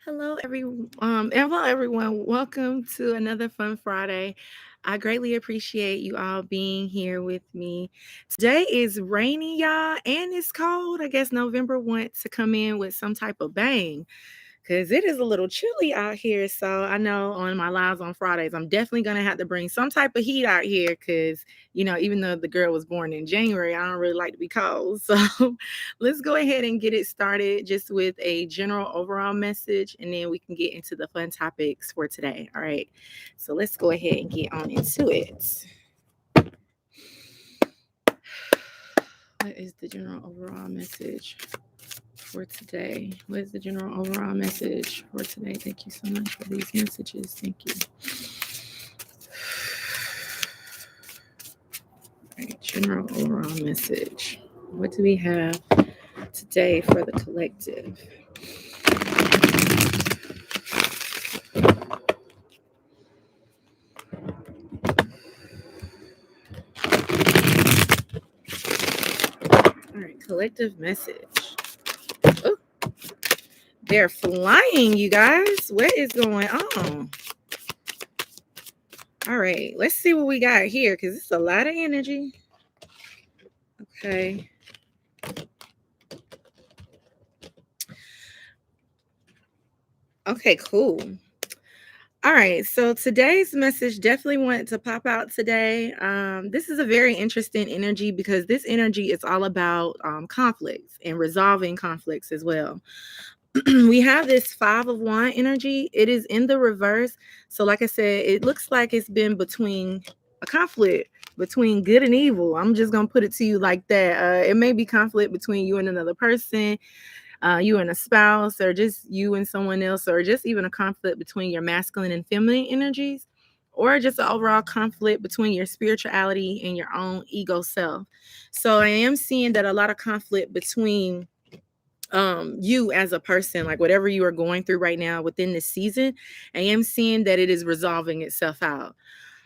Hello everyone. Welcome to another fun Friday. I greatly appreciate you all being here with me. Today is rainy, y'all, and it's cold. I guess November wants to come in with some type of bang because it is a little chilly out here. So I know on my lives on Fridays, I'm definitely gonna have to bring some type of heat out here because even though the girl was born in January, I don't really like to be cold. So let's go ahead and get it started just with a general overall message, and then we can get into the fun topics for today. All right. So let's go ahead and get on into it. What is the general overall message for today? What is the general overall message for today? Thank you so much for these messages. Thank you. All right, general overall message. What do we have today for the collective? All right, collective message. Oh, they're flying, you guys. What is going on? All right, let's see what we got here because it's a lot of energy. Okay. Okay, cool. All right, so today's message definitely wanted to pop out today. This is a very interesting energy because this energy is all about conflicts and resolving conflicts as well. We have this five of wand energy. It is in the reverse. So, like I said, it looks like it's been between a conflict between good and evil. I'm just gonna put it to you like that. It may be conflict between you and another person, you and a spouse, or just you and someone else, or just even a conflict between your masculine and feminine energies, or just an overall conflict between your spirituality and your own ego self. So I am seeing that a lot of conflict between you as a person, like whatever you are going through right now within this season. I am seeing that it is resolving itself out.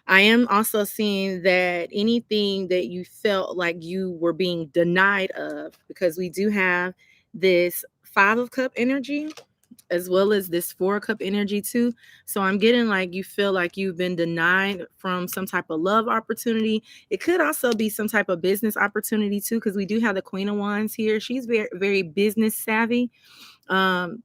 I am also seeing that anything that you felt like you were being denied of, because we do have this five of cup energy as well as this four cup energy too. So I'm getting like you feel like you've been denied from some type of love opportunity. It could also be some type of business opportunity too, because we do have the Queen of Wands here. She's very, very business savvy. Um,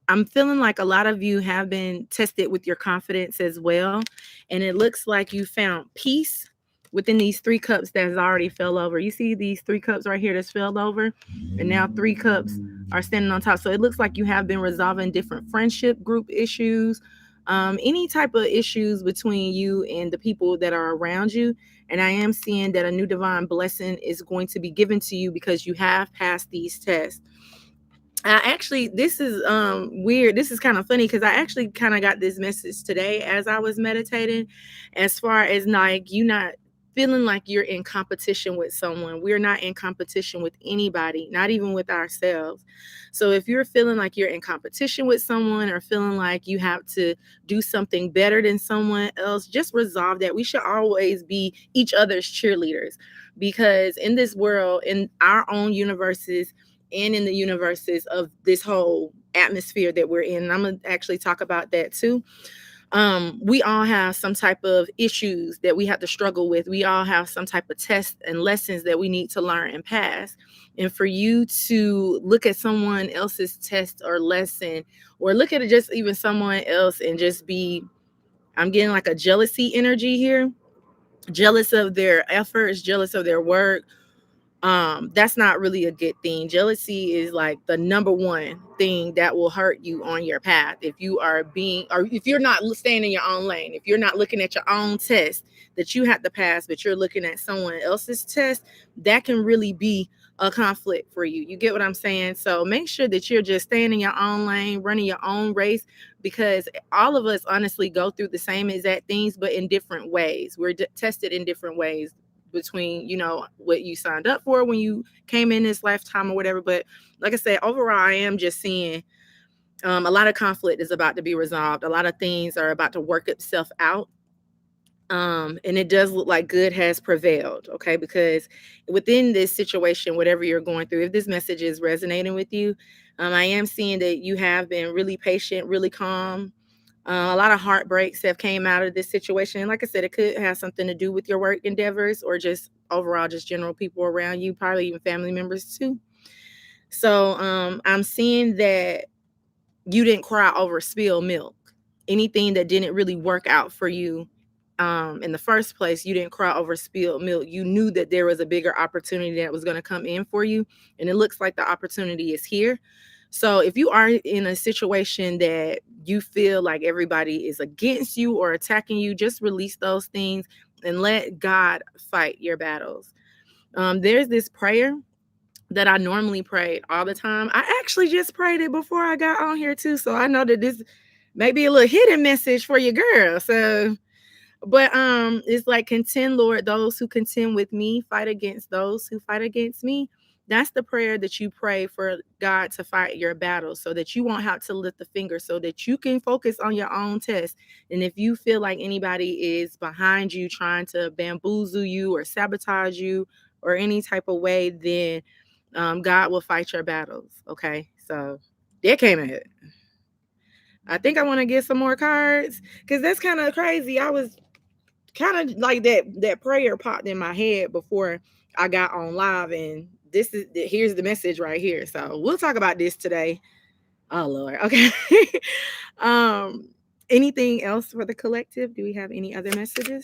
I'm feeling like a lot of you have been tested with your confidence as well. And it looks like you found peace within these three cups that's already fell over. You see these three cups right here that's fell over, and now three cups are standing on top. So it looks like you have been resolving different friendship group issues, any type of issues between you and the people that are around you. And I am seeing that a new divine blessing is going to be given to you because you have passed these tests. This is weird. This is kind of funny because I actually kind of got this message today as I was meditating, as far as like you not feeling like you're in competition with someone. We're not in competition with anybody, not even with ourselves. So if you're feeling like you're in competition with someone or feeling like you have to do something better than someone else, just resolve that. We should always be each other's cheerleaders, because in this world, in our own universes, and in the universes of this whole atmosphere that we're in. And I'm gonna actually talk about that too. We all have some type of issues that we have to struggle with. We all have some type of tests and lessons that we need to learn and pass. And for you to look at someone else's test or lesson, or look at it just even someone else and just be, I'm getting like a jealousy energy here, jealous of their efforts, jealous of their work. That's not really a good thing. Jealousy is like the number one thing that will hurt you on your path if you are being, or if you're not staying in your own lane, if you're not looking at your own test that you have to pass, but you're looking at someone else's test. That can really be a conflict for you. You get what I'm saying? So make sure that you're just staying in your own lane, running your own race, because all of us honestly go through the same exact things, but in different ways. We're tested in different ways between what you signed up for when you came in this lifetime or whatever. But like I said, overall I am just seeing a lot of conflict is about to be resolved. A lot of things are about to work itself out. And it does look like good has prevailed, okay? Because within this situation, whatever you're going through, if this message is resonating with you, I am seeing that you have been really patient, really calm. A lot of heartbreaks have came out of this situation. And like I said, it could have something to do with your work endeavors or just overall, just general people around you, probably even family members too. So I'm seeing that you didn't cry over spilled milk. Anything that didn't really work out for you in the first place, you didn't cry over spilled milk. You knew that there was a bigger opportunity that was going to come in for you. And it looks like the opportunity is here. So if you are in a situation that you feel like everybody is against you or attacking you, just release those things and let God fight your battles. There's this prayer that I normally prayed all the time. I actually just prayed it before I got on here too. So I know that this may be a little hidden message for your girl. So but it's like, contend, Lord, those who contend with me, fight against those who fight against me. That's the prayer that you pray for God to fight your battles so that you won't have to lift the finger, so that you can focus on your own test. And if you feel like anybody is behind you trying to bamboozle you or sabotage you or any type of way, then God will fight your battles. Okay. So there came it. I think I want to get some more cards because that's kind of crazy. I was kind of like that prayer popped in my head before I got on live, and here's the message right here. So we'll talk about this today. Oh Lord. Okay. um Anything else for the collective? Do we have any other messages?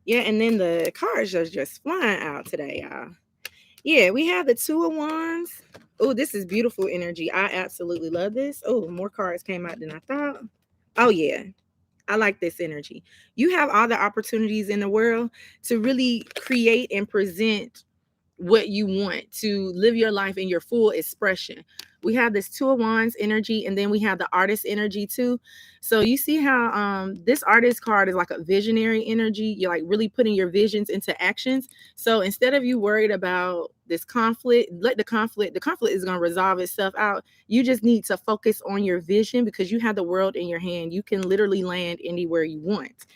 Yeah, and then the cards are just flying out today, y'all. Yeah, we have the Two of Wands. Oh, this is beautiful energy. I absolutely love this. Oh, more cards came out than I thought. Oh yeah, I like this energy. You have all the opportunities in the world to really create and present what you want, to live your life in your full expression. We have this Two of Wands energy, and then we have the artist energy too. So you see how this artist card is like a visionary energy. You're like really putting your visions into actions. So instead of you worried about this conflict, let the conflict is going to resolve itself out. You just need to focus on your vision because you have the world in your hand. You can literally land anywhere you want.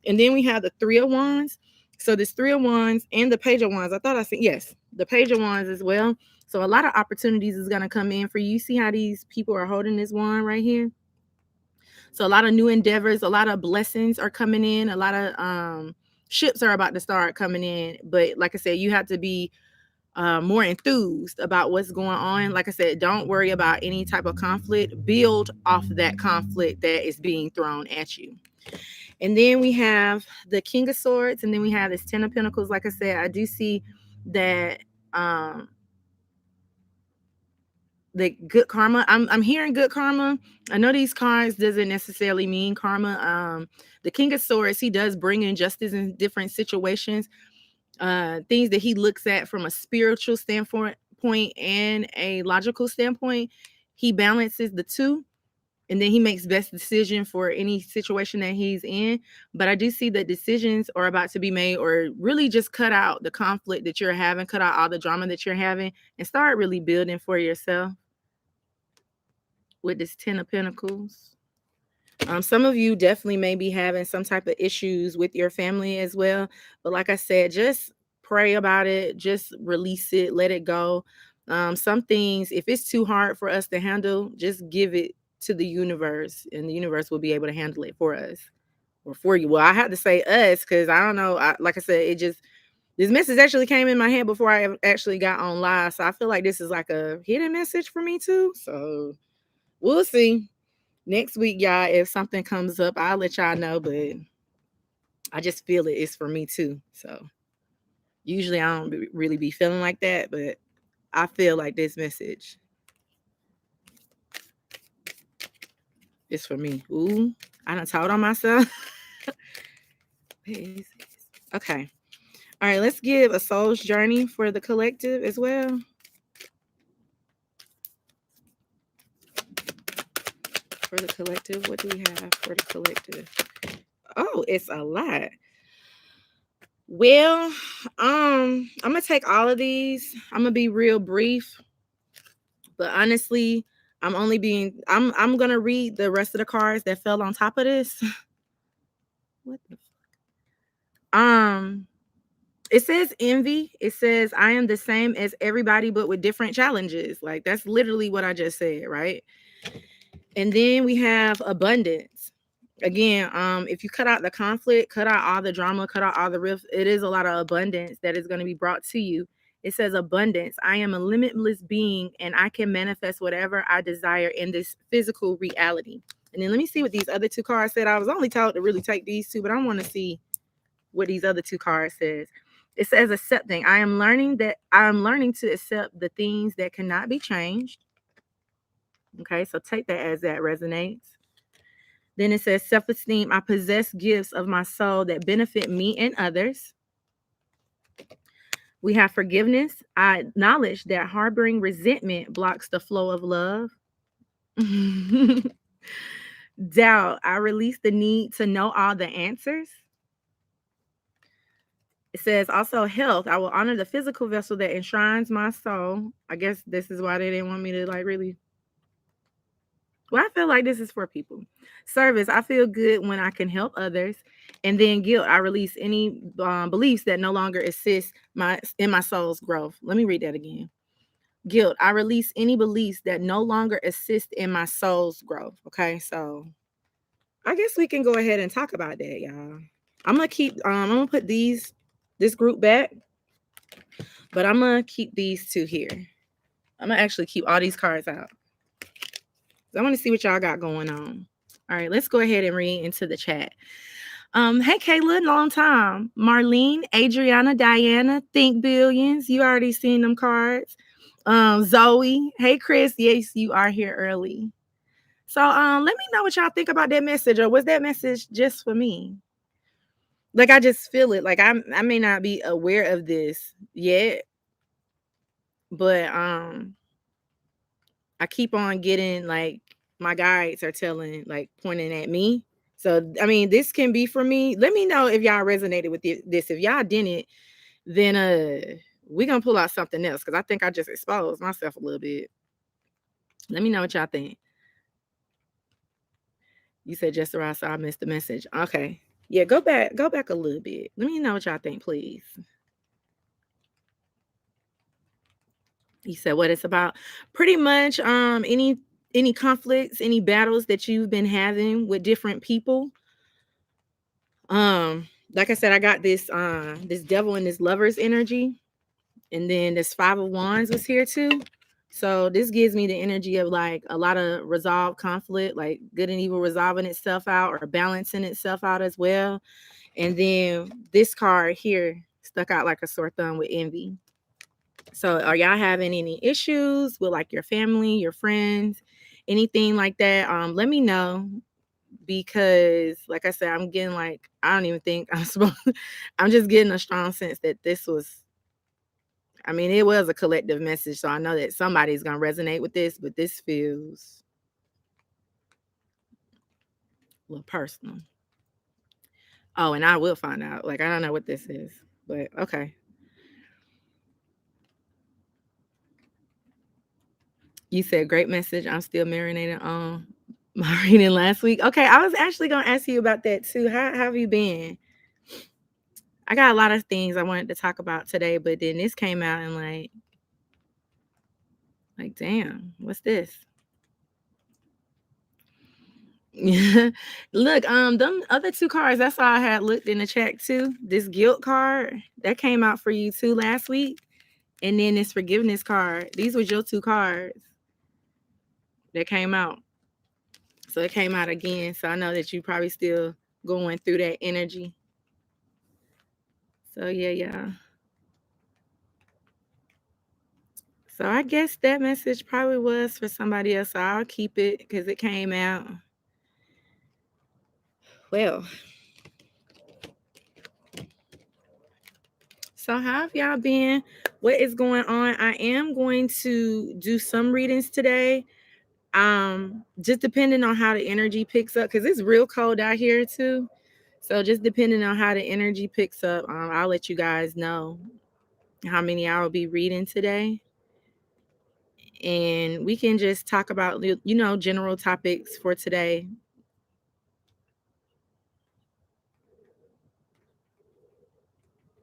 And then we have the Three of Wands. So this Three of Wands and the Page of Wands. I thought I said yes, the Page of Wands as well. So a lot of opportunities is going to come in for you. See how these people are holding this wand right here? So a lot of new endeavors, a lot of blessings are coming in, a lot of ships are about to start coming in. But like I said, you have to be more enthused about what's going on. Like I said, don't worry about any type of conflict. Build off that conflict that is being thrown at you. And then we have the King of Swords, and then we have this Ten of Pentacles. Like I said, I do see that the good karma. I'm hearing good karma. I know these cards doesn't necessarily mean karma. The King of Swords, he does bring injustice in different situations, things that he looks at from a spiritual standpoint and a logical standpoint. He balances the two, and then he makes best decision for any situation that he's in. But I do see that decisions are about to be made, or really just cut out the conflict that you're having, cut out all the drama that you're having, and start really building for yourself with this Ten of Pentacles. Some of you definitely may be having some type of issues with your family as well. But like I said, just pray about it, just release it, let it go. Some things, if it's too hard for us to handle, just give it to the universe, and the universe will be able to handle it for us or for you. Well, I have to say us because I don't know. Like I said, this message actually came in my head before I actually got on live. So I feel like this is like a hidden message for me too. So we'll see. Next week, y'all, if something comes up, I'll let y'all know. But I just feel it's for me too. So usually I don't really be feeling like that, but I feel like this message is for me. Ooh, I done told on myself. Okay. All right, let's give a soul's journey for the collective as well. For the collective, what do we have for the collective? Oh, it's a lot. Well, I'm gonna take all of these. I'm gonna be real brief, but honestly, I'm gonna read the rest of the cards that fell on top of this. What the it says envy. It says I am the same as everybody but with different challenges. Like that's literally what I just said, right? And then we have abundance. Again, if you cut out the conflict, cut out all the drama, cut out all the rift, it is a lot of abundance that is going to be brought to you. It says abundance. I am a limitless being and I can manifest whatever I desire in this physical reality. And then let me see what these other two cards said. I was only told to really take these two, but I want to see what these other two cards says. It says accepting. I am learning to accept the things that cannot be changed. Okay, so take that as that resonates. Then it says self-esteem. I possess gifts of my soul that benefit me and others. We have forgiveness. I acknowledge that harboring resentment blocks the flow of love. Doubt. I release the need to know all the answers. It says also health. I will honor the physical vessel that enshrines my soul. I guess this is why they didn't want me to like really. Well, I feel like this is for people. Service. I feel good when I can help others. And then guilt. I release any beliefs that no longer assist in my soul's growth. Let me read that again. Guilt. I release any beliefs that no longer assist in my soul's growth. Okay, so I guess we can go ahead and talk about that, y'all. I'm gonna put this group back, but I'm gonna keep these two here. I'm gonna actually keep all these cards out. I want to see what y'all got going on. All right, let's go ahead and read into the chat. Hey Kayla, long time. Marlene, Adriana, Diana, Think Billions. You already seen them cards. Zoe, hey Chris, yes, you are here early. So let me know what y'all think about that message, or was that message just for me? Like I just feel it. Like I may not be aware of this yet, but I keep on getting like my guides are telling, like pointing at me. So I mean, this can be for me. Let me know if y'all resonated with this. If y'all didn't, then we're gonna pull out something else because I think I just exposed myself a little bit. Let me know what y'all think. You said just around, so I missed the message. Okay. Yeah, go back a little bit. Let me know what y'all think, please. You said what it's about. Pretty much any conflicts, any battles that you've been having with different people. Like I said, I got this devil and this lover's energy, and then this 5 of Wands was here too. So this gives me the energy of like a lot of resolved conflict, like good and evil resolving itself out or balancing itself out as well. And then this card here stuck out like a sore thumb with envy. So are y'all having any issues with like your family, your friends, anything like that? Let me know, because like I said, I'm getting like, I don't even think I'm supposed I'm just getting a strong sense that this was, I mean, it was a collective message. So I know that somebody's gonna resonate with this, but this feels a little personal. Oh, and I will find out. Like I don't know what this is, but okay. You said great message. I'm still marinating on my reading last week. Okay, I was actually gonna ask you about that too. How have you been? I got a lot of things I wanted to talk about today, but then this came out and like damn, what's this? Yeah. Look, them other two cards, that's all I had looked in the chat too. This guilt card that came out for you too last week. And then this forgiveness card. These was your two cards that came out. So it came out again. So I know that you probably still going through that energy. So yeah. So I guess that message probably was for somebody else. So I'll keep it because it came out. Well, so how have y'all been? What is going on? I am going to do some readings today. Just depending on how the energy picks up, because it's real cold out here too. So just depending on how the energy picks up, I'll let you guys know how many I will be reading today. and we can just talk about, general topics for today.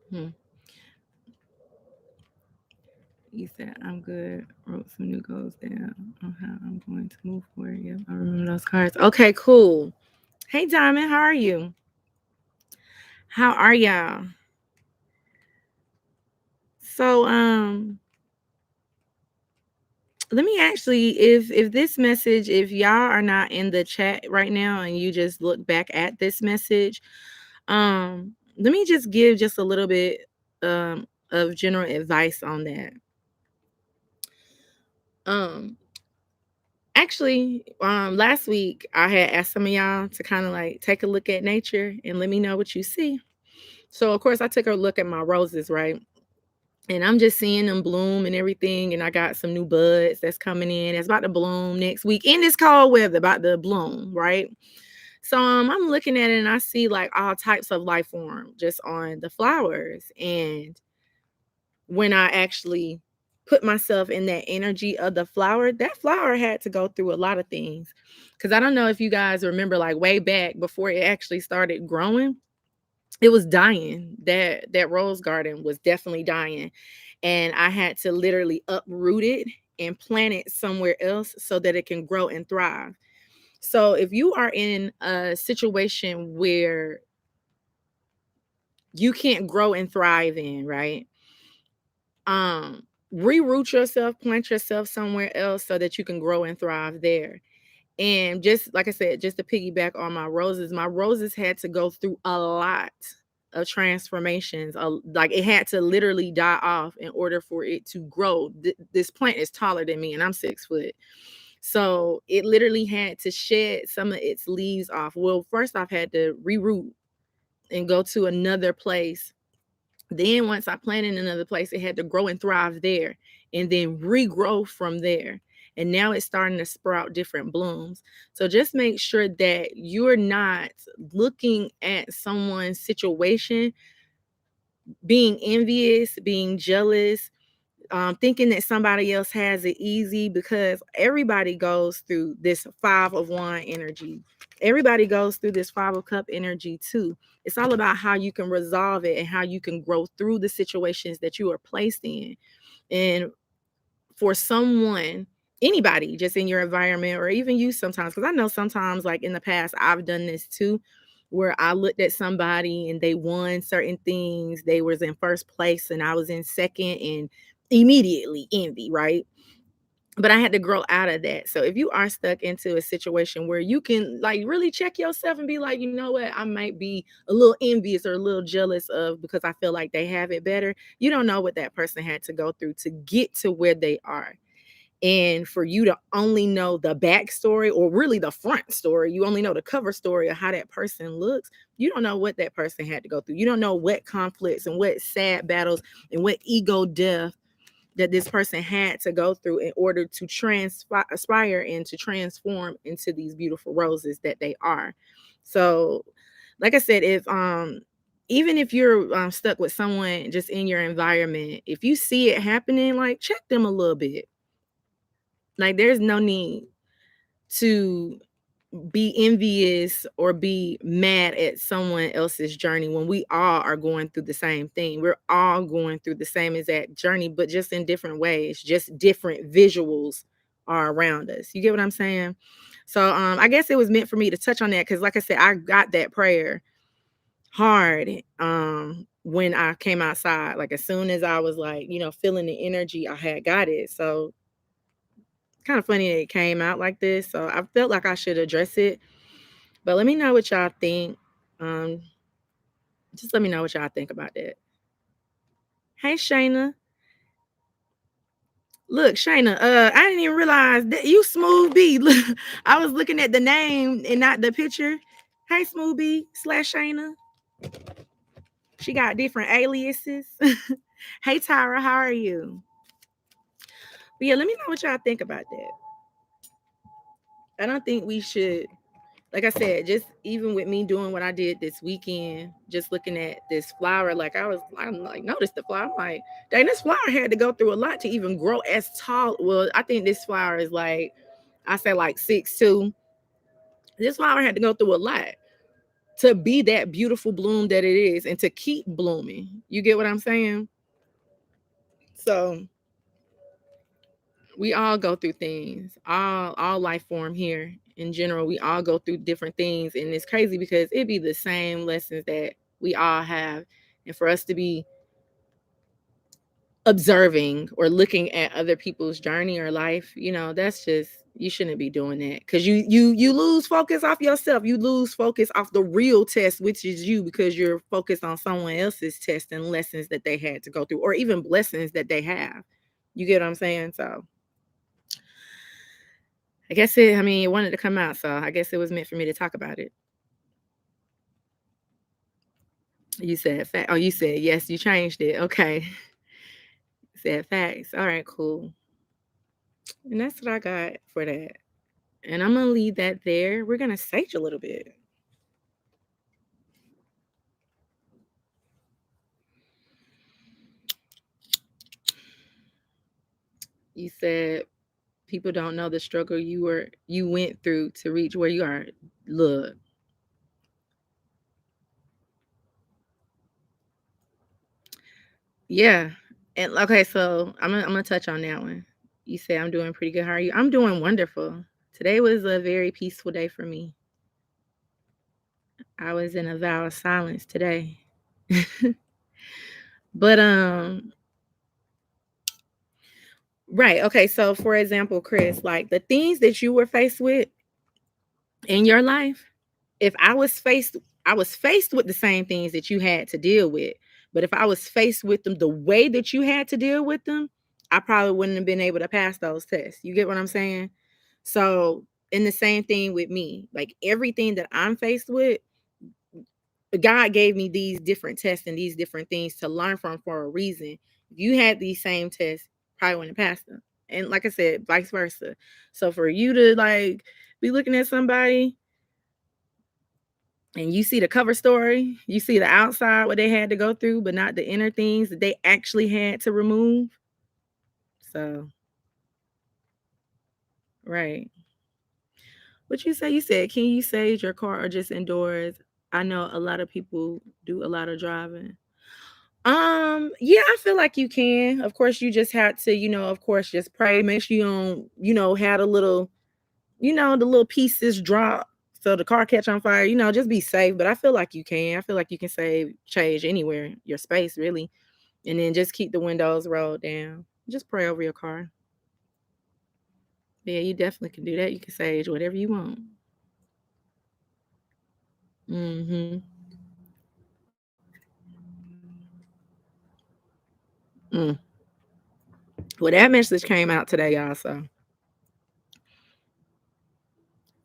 Hmm. You said I'm good. Wrote some new goals down on how I'm going to move forward. Yep, I remember those cards. Okay, cool. Hey, Diamond, how are you? How are y'all? So, let me actually, if this message, if y'all are not in the chat right now and you just look back at this message, let me just give just a little bit of general advice on that. Um, Actually, last week I had asked some of y'all to kind of like take a look at nature and let me know what you see. So of course I took a look at my roses, right? And I'm just seeing them bloom and everything. And I got some new buds that's coming in. It's about to bloom next week in this cold weather, about to bloom, right? So I'm looking at it and I see like all types of life form just on the flowers. And when I actually put myself in that energy of the flower, that flower had to go through a lot of things. Cause I don't know if you guys remember, like way back before it actually started growing, it was dying. That rose garden was definitely dying. And I had to literally uproot it and plant it somewhere else so that it can grow and thrive. So if you are in a situation where you can't grow and thrive in, right? Reroot yourself, plant yourself somewhere else so that you can grow and thrive there. And just like I said, just to piggyback on my roses had to go through a lot of transformations. Like it had to literally die off in order for it to grow. This plant is taller than me and I'm 6 foot. So it literally had to shed some of its leaves off. Well, first off, had to reroot and go to another place. Then once I planted in another place, it had to grow and thrive there and then regrow from there. And now it's starting to sprout different blooms. So just make sure that you're not looking at someone's situation, being envious, being jealous, thinking that somebody else has it easy, because everybody goes through this 5 of 1 energy. Everybody goes through this 5 of cup energy too. It's all about how you can resolve it and how you can grow through the situations that you are placed in. And for someone, anybody just in your environment, or even you sometimes, because I know sometimes, like in the past, I've done this too, where I looked at somebody and they won certain things. They was in first place and I was in second, and immediately envy, right? But I had to grow out of that. So if you are stuck into a situation where you can like really check yourself and be like, you know what, I might be a little envious or a little jealous of because I feel like they have it better. You don't know what that person had to go through to get to where they are. And for you to only know the backstory, or really the front story, you only know the cover story of how that person looks. You don't know what that person had to go through. You don't know what conflicts and what sad battles and what ego death that this person had to go through in order to aspire and to transform into these beautiful roses that they are. So, like I said, if even if you're stuck with someone just in your environment, if you see it happening, like check them a little bit. Like there's no need to be envious or be mad at someone else's journey when we all are going through the same thing. We're all going through the same exact journey, but just in different ways, just different visuals are around us. You get what I'm saying? So I guess it was meant for me to touch on that because like I said, I got that prayer hard when I came outside. Like as soon as I was like, feeling the energy, I had got it. So kind of funny that it came out like this. So I felt like I should address it. But let me know what y'all think. Um, just let me know what y'all think about that. Hey Shayna. Look, Shayna, I didn't even realize that you Smooth B. Look, I was looking at the name and not the picture. Hey Smooth B slash Shayna. She got different aliases. Hey Tyra, how are you? But yeah, let me know what y'all think about that. I don't think we should like I said, just even with me doing what I did this weekend, just looking at this flower, like I'm like, noticed the flower. I'm like, dang, this flower had to go through a lot to even grow as tall. Well, I think this flower is like, I say like 6'2". This flower had to go through a lot to be that beautiful bloom that it is and to keep blooming. You get what I'm saying? So we all go through things. All life form here in general, we all go through different things. And it's crazy because it be the same lessons that we all have. And for us to be observing or looking at other people's journey or life, that's just, you shouldn't be doing that, because you lose focus off yourself. You lose focus off the real test, which is you, because you're focused on someone else's test and lessons that they had to go through, or even blessings that they have. You get what I'm saying? So I guess it wanted to come out, so I guess it was meant for me to talk about it. You said fact. Oh, you said yes, you changed it. Okay. Said facts. All right, cool. And that's what I got for that. And I'm gonna leave that there. We're gonna sage a little bit. You said people don't know the struggle you went through to reach where you are. Look, yeah. And okay, so I'm gonna touch on that one. You say I'm doing pretty good. How are you? I'm doing wonderful. Today was a very peaceful day for me. I was in a vow of silence today. But right, okay. So for example, Chris, like the things that you were faced with in your life, if I was faced with the same things that you had to deal with. But if I was faced with them the way that you had to deal with them, I probably wouldn't have been able to pass those tests. You get what I'm saying? So, in the same thing with me, like everything that I'm faced with, God gave me these different tests and these different things to learn from for a reason. If you had these same tests, probably wouldn't have passed them. And like I said, vice versa. So for you to like be looking at somebody and you see the cover story, you see the outside what they had to go through, but not the inner things that they actually had to remove. So, right. What you say? You said, can you sage your car or just indoors? I know a lot of people do a lot of driving. Yeah, I feel like you can. Of course, you just had to, of course, just pray. Make sure you don't, had a little, the little pieces drop so the car catch on fire. Just be safe. But I feel like you can. I feel like you can save change anywhere, your space really, and then just keep the windows rolled down. Just pray over your car. Yeah, you definitely can do that. You can sage whatever you want. Mm-hmm. Mm. Well, that message came out today, y'all. So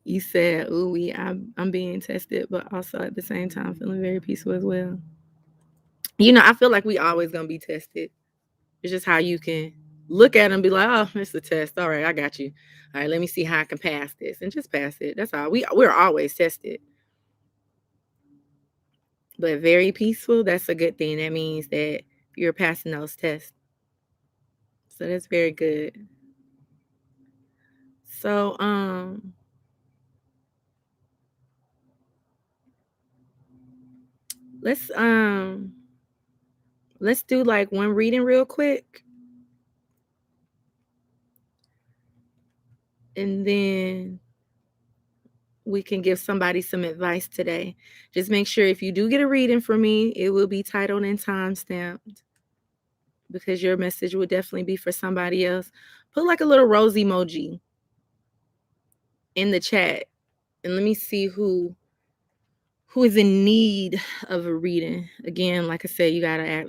you said, "Ooh, I'm being tested, but also at the same time feeling very peaceful as well." I feel like we always gonna be tested. It's just how you can look at them, and be like, "Oh, it's a test. All right, I got you. All right, let me see how I can pass this, and just pass it." That's all. We're always tested, but very peaceful. That's a good thing. That means that you're passing those tests. So that's very good. So let's um let's do like one reading real quick, and then we can give somebody some advice today. Just make sure if you do get a reading from me, it will be titled and time stamped, because your message will definitely be for somebody else. Put like a little rose emoji in the chat, and let me see who is in need of a reading. Again, like I said,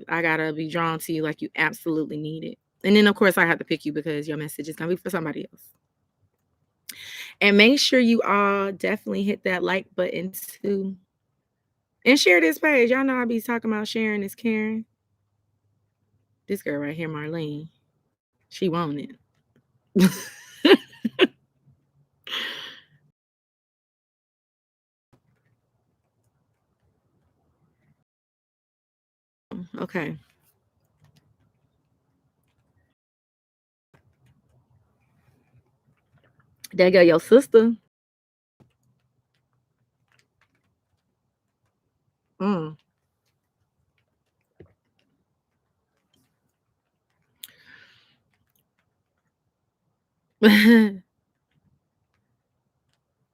I gotta be drawn to you like you absolutely need it. And then of course I have to pick you because your message is gonna be for somebody else. And make sure you all definitely hit that like button too. And share this page. Y'all know I be talking about sharing is caring. This girl right here, Marlene, she want it. Okay. There go your sister. Mm.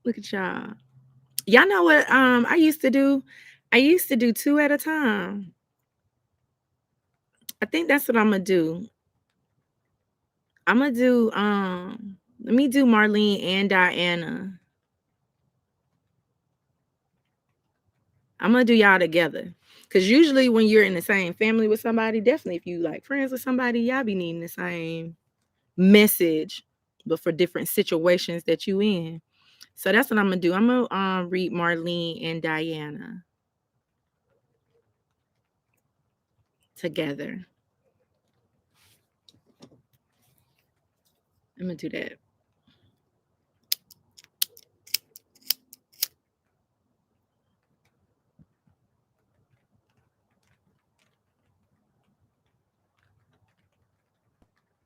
Look at y'all. Y'all know what I used to do? I used to do 2 at a time. I think that's what Imma do. Imma do, let me do Marlene and Diana. Imma do y'all together. Cause usually when you're in the same family with somebody, definitely if you, like, friends with somebody, y'all be needing the same message, but for different situations that you in. So that's what Imma do. Imma, read Marlene and Diana together. Imma do that.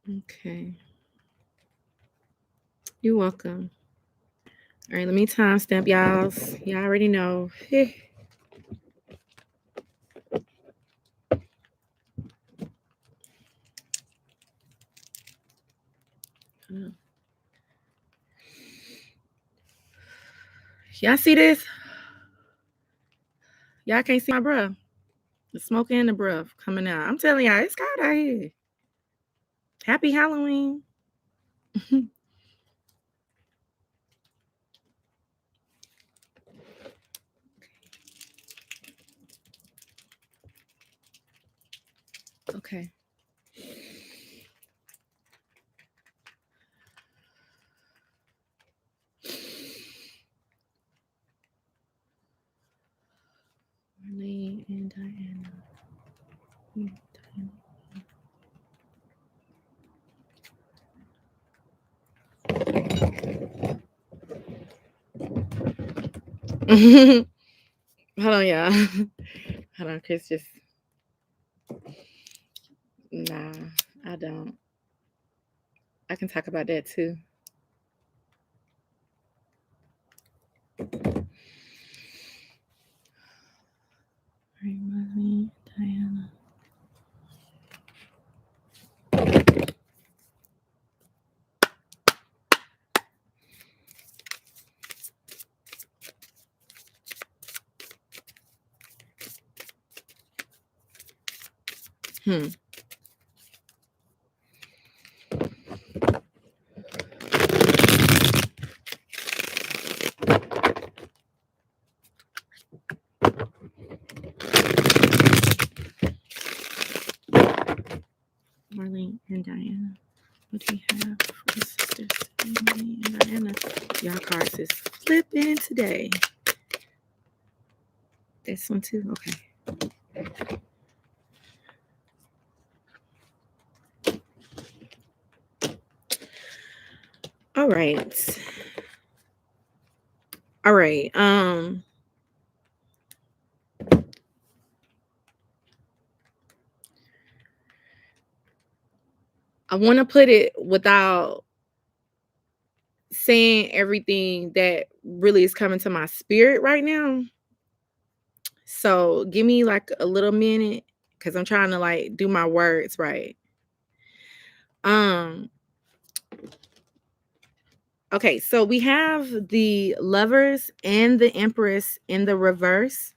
Okay. You're welcome. All right, let me timestamp y'all's. Y'all already know. Y'all see this? Y'all can't see my breath. The smoke and the breath coming out. I'm telling y'all, it's cold out here. Happy Halloween. Okay. Marlene and Diana. Hold on, y'all. Hold on, Chris. Just nah, I don't. I can talk about that too. Marlene, Diana. Hmm. Marlene and Diana. What do we have for the sisters? Marlene and Diana. Y'all cards is flipping today. This one too. Okay. All right. All right. I want to put it without saying everything that really is coming to my spirit right now. So give me like a little minute because I'm trying to like do my words right. Um, okay, so we have the lovers and the empress in the reverse.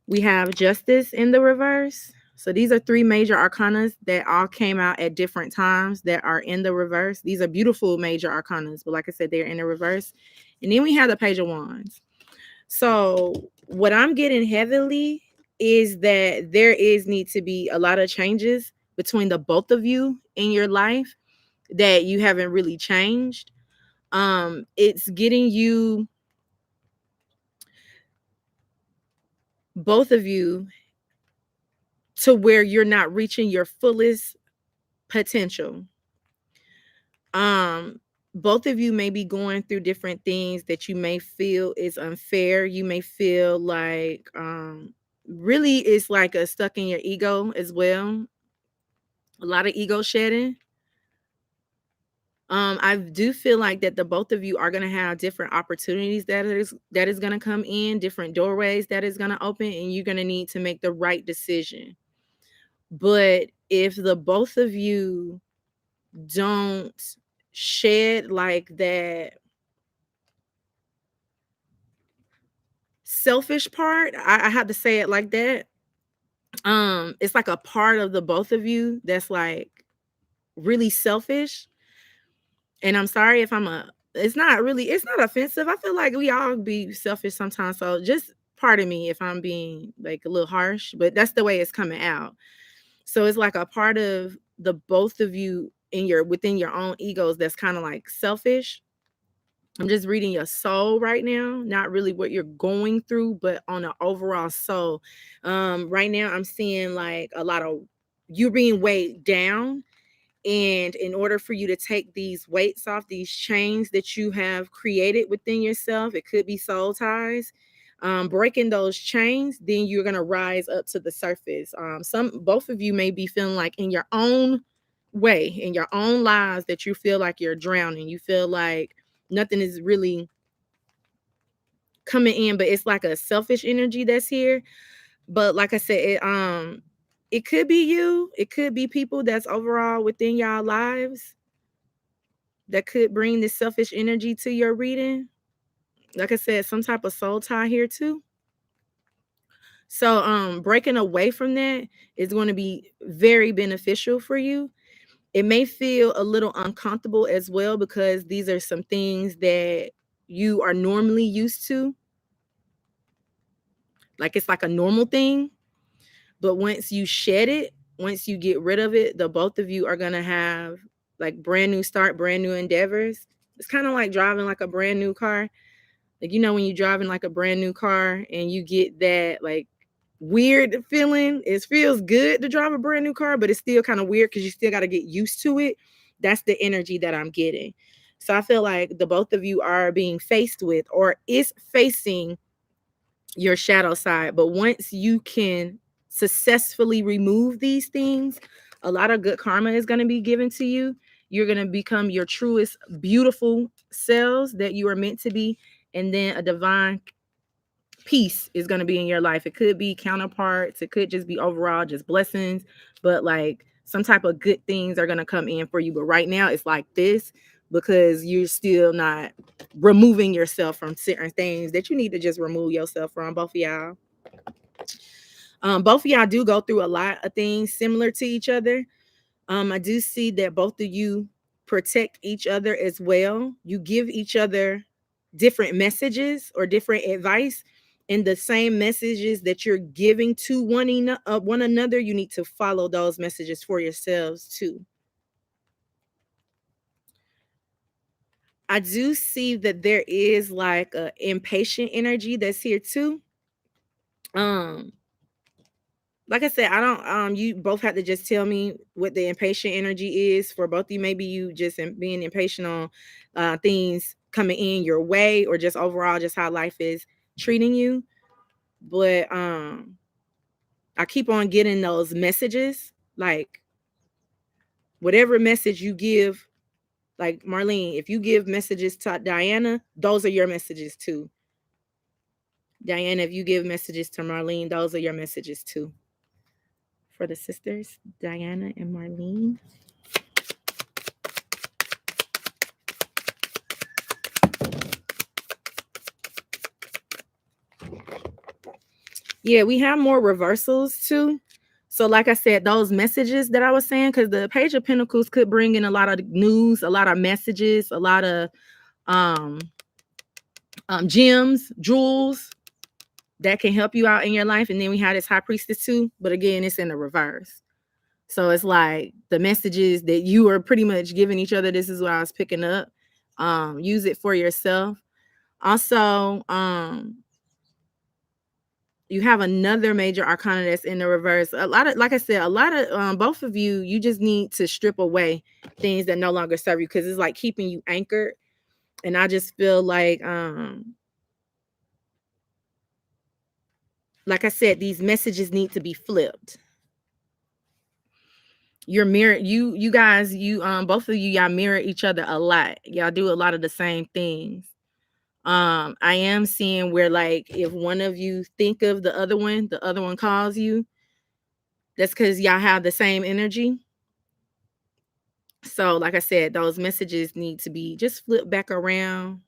We have justice in the reverse. So these are 3 major arcanas that all came out at different times that are in the reverse. These are beautiful major arcanas, but like I said, they're in the reverse. And then we have the page of wands. So what I'm getting heavily is that there is need to be a lot of changes between the both of you in your life that you haven't really changed. It's getting you, both of you, to where you're not reaching your fullest potential. Um, both of you may be going through different things that you may feel is unfair. You may feel like really it's like a stuck in your ego as well. A lot of ego shedding. I do feel like that the both of you are gonna have different opportunities that is gonna come in, different doorways that is gonna open, and you're gonna need to make the right decision. But if the both of you don't shed like that selfish part, I have to say it like that. It's like a part of the both of you that's like really selfish. And I'm sorry if it's not offensive. I feel like we all be selfish sometimes. So just pardon me if I'm being like a little harsh, but that's the way it's coming out. So it's like a part of the both of you in your within your own egos that's kind of like selfish. I'm just reading your soul right now, not really what you're going through, but on an overall soul. Right now I'm seeing like a lot of you being weighed down, and in order for you to take these weights off, these chains that you have created within yourself, it could be soul ties. Breaking those chains, then you're gonna rise up to the surface. Both of you may be feeling like in your own way, in your own lives, that you feel like you're drowning. You feel like nothing is really coming in, but it's like a selfish energy that's here. But like I said, it could be you. It could be people that's overall within y'all lives that could bring this selfish energy to your reading. Like I said, some type of soul tie here too. So breaking away from that is going to be very beneficial for you. It may feel a little uncomfortable as well because these are some things that you are normally used to. Like it's like a normal thing. But once you shed it, once you get rid of it, the both of you are going to have like brand new start, brand new endeavors. It's kind of like driving like a brand new car. Like, when you're driving like a brand new car and you get that like weird feeling, it feels good to drive a brand new car, but it's still kind of weird because you still got to get used to it. That's the energy that I'm getting. So I feel like the both of you are being faced with or is facing your shadow side. But once you can successfully remove these things, a lot of good karma is going to be given to you. You're going to become your truest, beautiful selves that you are meant to be. And then a divine peace is going to be in your life. It could be counterparts, it could just be overall just blessings, but like some type of good things are going to come in for you. But right now it's like this because you're still not removing yourself from certain things that you need to just remove yourself from. Both of y'all. Both of y'all do go through a lot of things similar to each other. I do see that both of you protect each other as well. You give each other different messages or different advice, and the same messages that you're giving to one another, you need to follow those messages for yourselves too. I do see that there is like a impatient energy that's here too. Um, like I said, I don't you both have to just tell me what the impatient energy is for both of you. Maybe you just being impatient on things coming in your way or just overall just how life is treating you. But I keep on getting those messages, like whatever message you give, like Marlene, if you give messages to Diana, those are your messages too. Diana, if you give messages to Marlene, those are your messages too. For the sisters, Diana and Marlene. Yeah, we have more reversals too. So, like I said, those messages that I was saying, because the Page of Pentacles could bring in a lot of news, a lot of messages, a lot of um, gems, jewels that can help you out in your life. And then we have this High Priestess too, but again, it's in the reverse. So it's like the messages that you are pretty much giving each other. This is what I was picking up. Use it for yourself. Also, you have another major arcana that's in the reverse. A lot of, like I said, a lot of both of you, you just need to strip away things that no longer serve you because it's like keeping you anchored. And I just feel like like I said, these messages need to be flipped. Your mirror, you guys, you both of you, y'all mirror each other a lot. Y'all do a lot of the same things. I am seeing where, like, if one of you think of the other one calls you. That's because y'all have the same energy. So, like I said, those messages need to be just flipped back around.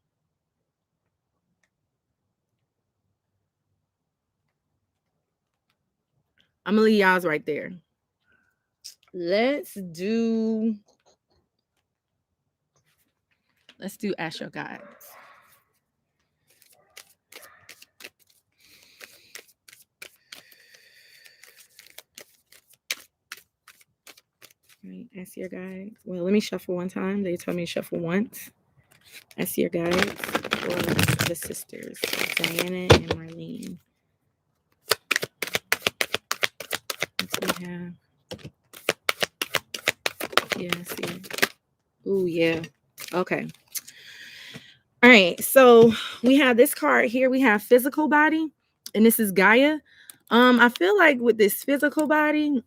I'm gonna leave y'all's right there. Let's do Ask Your Guides. Right, ask your guides. Well, let me shuffle one time. They told me to shuffle once. Ask your guides for the sisters, Diana and Marlene. What we have? Yeah, see. Ooh, yeah. Okay. All right. So we have this card here. We have physical body, and this is Gaia. I feel like with this physical body,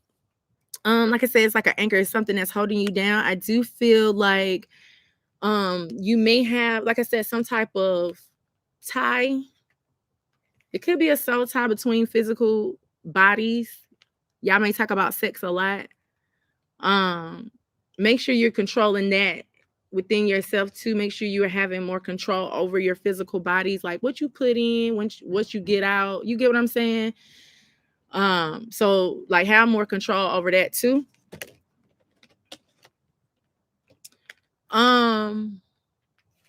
like I said, it's like an anchor, it's something that's holding you down. I do feel like you may have, like I said, some type of tie. It could be a soul tie between physical bodies. Y'all may talk about sex a lot. Make sure you're controlling that within yourself too. Make sure you are having more control over your physical bodies, like what you put in, what you get out. You get what I'm saying? So like have more control over that too.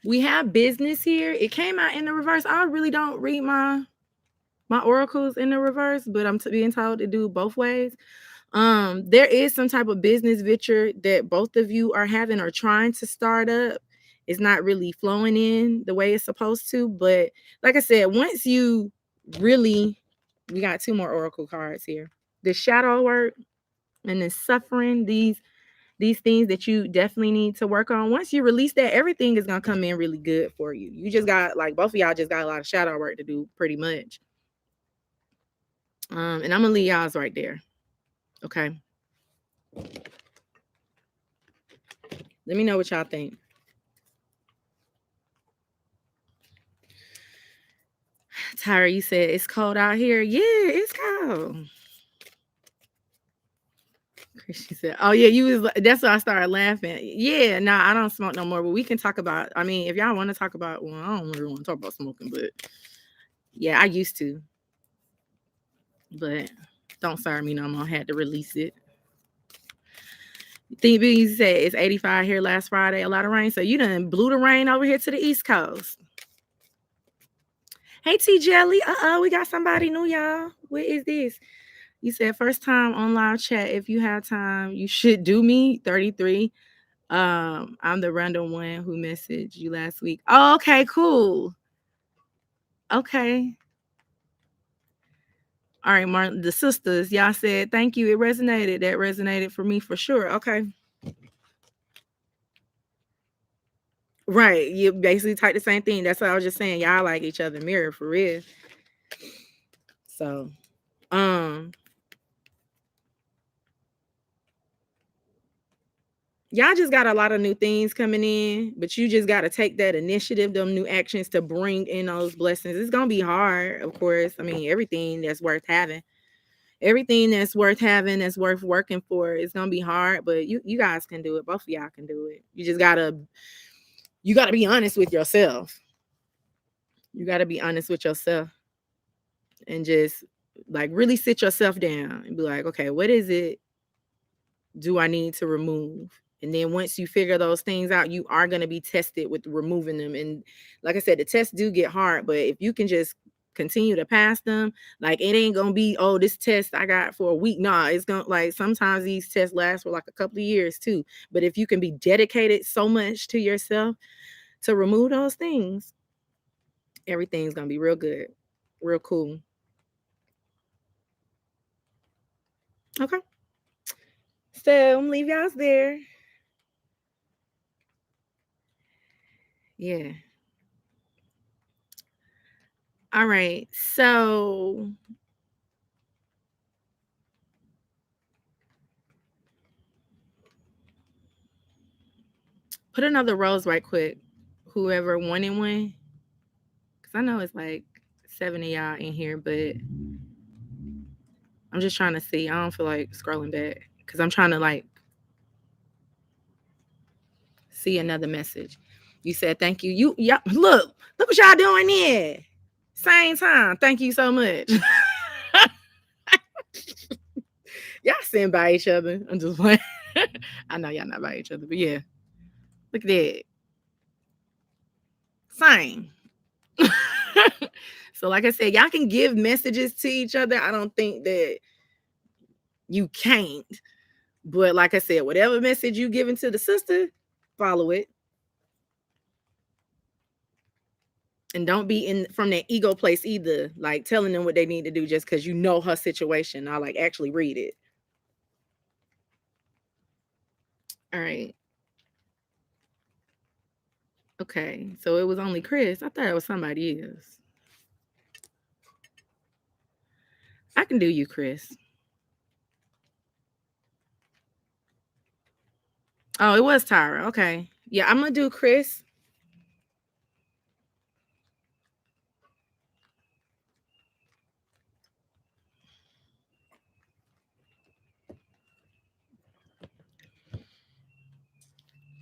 We have business here. It came out in the reverse. I really don't read my oracles in the reverse, but I'm being told to do both ways. There is some type of business venture that both of you are having or trying to start up. It's not really flowing in the way it's supposed to, but like I said, once you really, we got two more oracle cards here. The shadow work and the suffering, these things that you definitely need to work on. Once you release that, everything is gonna come in really good for you. You just got, like, both of y'all just got a lot of shadow work to do, pretty much. And I'm gonna leave y'all's right there. Okay. Let me know what y'all think. Tyra, you said it's cold out here. Yeah, it's cold. She said, "Oh yeah, you was." That's why I started laughing. Yeah, nah, I don't smoke no more. But we can talk about. I mean, if y'all want to talk about, well, I don't really want to talk about smoking, but yeah, I used to. But don't serve me no more. I had to release it. Think you said it's 85 here last Friday. A lot of rain. So you done blew the rain over here to the East Coast. Hey T Jelly. We got somebody new, y'all. What is this? You said first time on live chat. If you have time, you should do me 33. I'm the random one who messaged you last week. Oh, okay, cool. Okay. All right, Martin. The sisters, y'all said thank you. It resonated. That resonated for me for sure. Okay. Right. You basically type the same thing. That's what I was just saying. Y'all like each other mirror for real. So y'all just got a lot of new things coming in, but you just got to take that initiative, them new actions to bring in those blessings. It's gonna be hard, of course. I mean, everything that's worth having, that's worth working for, it's gonna be hard, but you guys can do it. Both of y'all can do it. You gotta be honest with yourself. You gotta be honest with yourself and just like really sit yourself down and be like, okay, what is it do I need to remove? And then once you figure those things out, you are going to be tested with removing them. And like I said, the tests do get hard, but if you can just continue to pass them, like it ain't going to be, oh, this test I got for a week. Nah, it's going to, like, sometimes these tests last for like a couple of years too. But if you can be dedicated so much to yourself to remove those things, everything's going to be real good, real cool. Okay. So I'm gonna leave y'all's there. Yeah. All right. So Put another rose right quick. Whoever wanted one. Because I know it's like 7 of y'all in here, but I'm just trying to see. I don't feel like scrolling back. Because I'm trying to like see another message. You said thank you. Y'all, look what y'all doing there. Same time. Thank you so much. Y'all sitting by each other. I'm just playing. I know y'all not by each other, but yeah. Look at that. Same. So, like I said, y'all can give messages to each other. I don't think that you can't. But like I said, whatever message you giving to the sister, follow it. And don't be in from that ego place either, like telling them what they need to do just because you know her situation. I like actually read it. All right. Okay. So it was only Chris. I thought it was somebody else. I can do you, Chris. Oh, it was Tyra. Okay. Yeah, I'm gonna do Chris.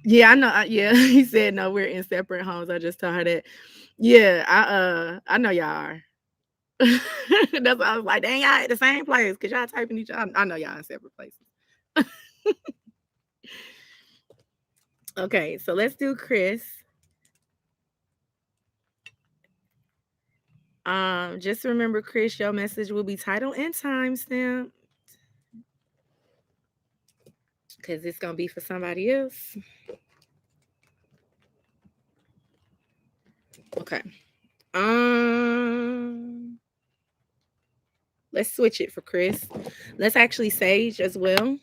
Yeah, I know. Yeah, he said no. We're in separate homes. I just told her that. Yeah, I know y'all are. That's why I was like, dang, y'all at the same place because y'all typing each other. I know y'all in separate places. Okay, so let's do Chris. Just remember, Chris, your message will be titled and timestamped because it's gonna be for somebody else. Okay. Let's switch it for Chris. Let's actually Sage as well.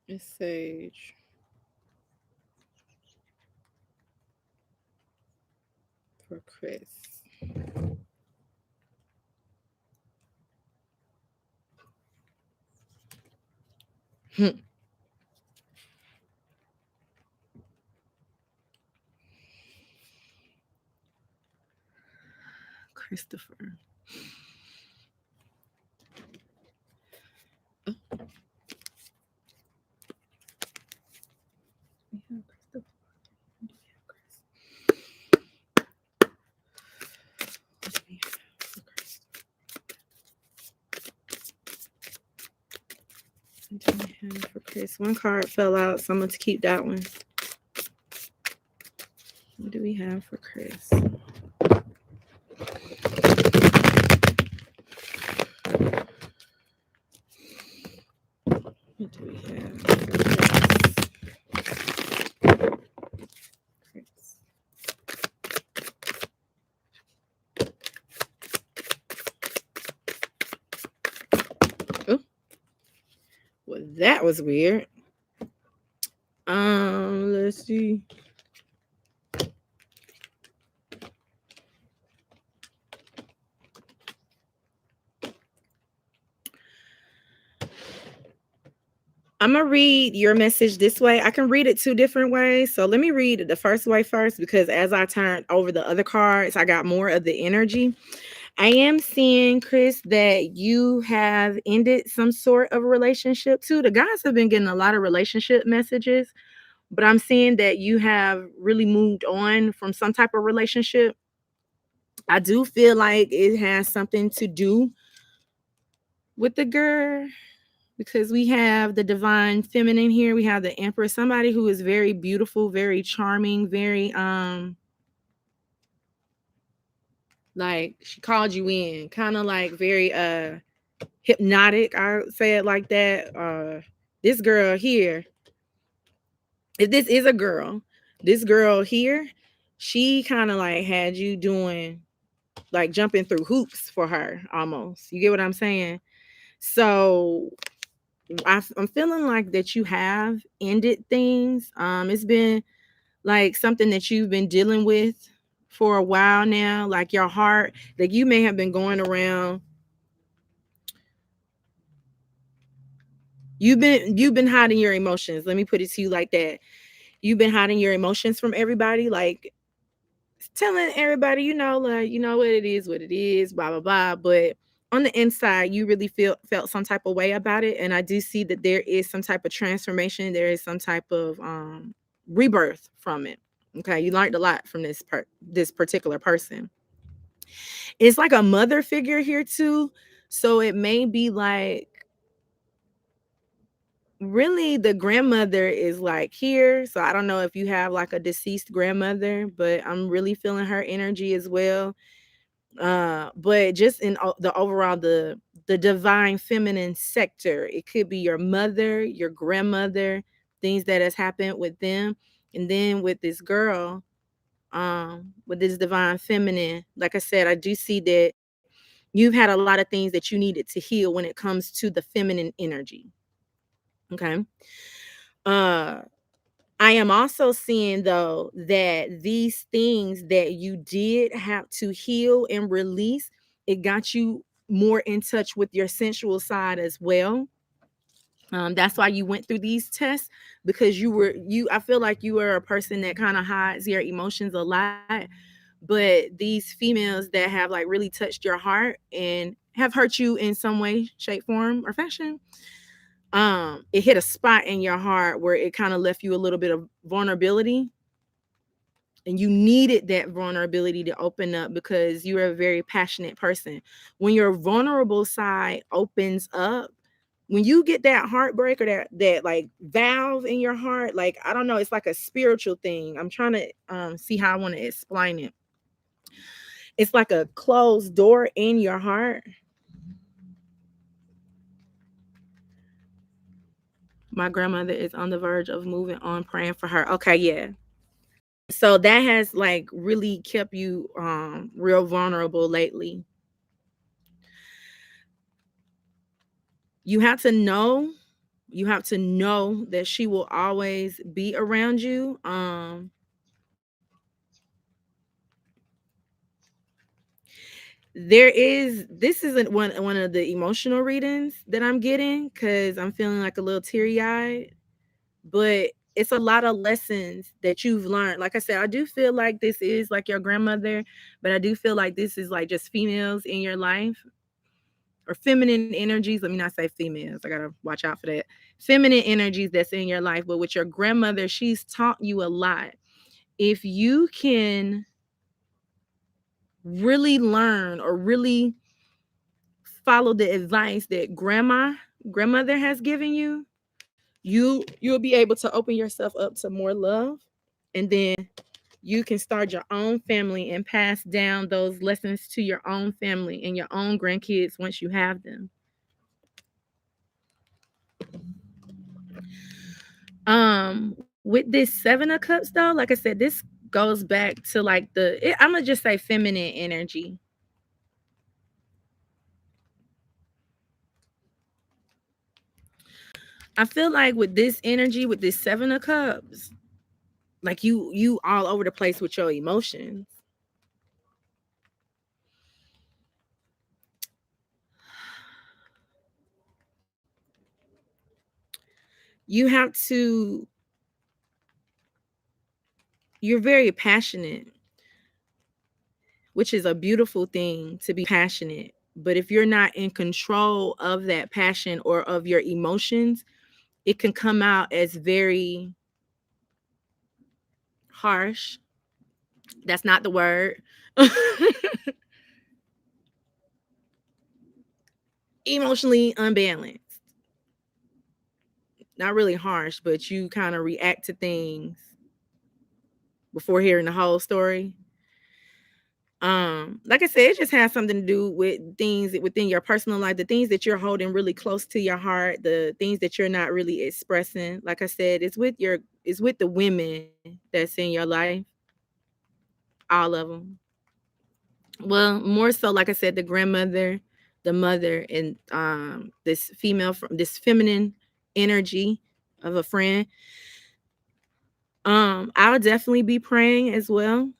It's Sage. For Chris. Christopher. Oh. We have Christopher. For Chris. One card fell out, so I'm going to keep that one. What do we have for Chris? What do we have for Chris? Oh, well, that was weird. Let's see. I'm gonna read your message this way. I can read it two different ways. So let me read it the first way first, because as I turned over the other cards, I got more of the energy. I am seeing, Chris, that you have ended some sort of relationship too. The guys have been getting a lot of relationship messages, but I'm seeing that you have really moved on from some type of relationship. I do feel like it has something to do with the girl, because we have the divine feminine here. We have the empress, somebody who is very beautiful, very charming, very like she called you in, kind of like very hypnotic. I would say it like that. This girl here, if this is a girl, this girl here, she kind of like had you doing like jumping through hoops for her almost. You get what I'm saying? So I'm feeling like that you have ended things. It's been like something that you've been dealing with for a while now, like your heart, like you may have been going around. You've been hiding your emotions. Let me put it to you like that. You've been hiding your emotions from everybody, like telling everybody, like, what it is, blah blah blah. But on the inside, you really felt some type of way about it. And I do see that there is some type of transformation. There is some type of rebirth from it. Okay, you learned a lot from this particular person. It's like a mother figure here too. So it may be like really the grandmother is like here. So I don't know if you have like a deceased grandmother, but I'm really feeling her energy as well. But just in the overall, the divine feminine sector, it could be your mother, your grandmother, things that has happened with them. And then with this girl, with this divine feminine, like I said, I do see that you've had a lot of things that you needed to heal when it comes to the feminine energy. Okay. Uh I am also seeing though that these things that you did have to heal and release, it got you more in touch with your sensual side as well. That's why you went through these tests, because I feel like you were a person that kind of hides your emotions a lot. But these females that have like really touched your heart and have hurt you in some way, shape, form, or fashion, it hit a spot in your heart where it kind of left you a little bit of vulnerability, and you needed that vulnerability to open up because you're a very passionate person. When your vulnerable side opens up, when you get that heartbreak, or that like valve in your heart, like I don't know, it's like a spiritual thing. I'm trying to see how I want to explain it. It's like a closed door in your heart. My grandmother is on the verge of moving on, praying for her. Okay, yeah. So that has like really kept you real vulnerable lately. You have to know, that she will always be around you. This isn't one of the emotional readings that I'm getting, cuz I'm feeling like a little teary-eyed, but it's a lot of lessons that you've learned. Like I said, I do feel like this is like your grandmother, but I do feel like this is like just females in your life, or feminine energies. Let me not say females. I gotta watch out for that. Feminine energies that's in your life. But with your grandmother, she's taught you a lot. If you can really learn, or really follow the advice that grandmother has given you, you'll be able to open yourself up to more love. And then you can start your own family and pass down those lessons to your own family and your own grandkids once you have them. With this seven of cups though, like I said, this goes back to like I'm gonna just say feminine energy. I feel like with this energy, with this seven of cups, like you all over the place with your emotions. You have to You're very passionate, which is a beautiful thing to be passionate. But if you're not in control of that passion or of your emotions, it can come out as very harsh. That's not the word. Emotionally unbalanced. Not really harsh, but you kind of react to things before hearing the whole story. Like I said, it just has something to do with things within your personal life, the things that you're holding really close to your heart, the things that you're not really expressing. Like I said, it's with the women that's in your life, all of them. Well, more so, like I said, the grandmother, the mother, and this female, from this feminine energy of a friend. I'll definitely be praying as well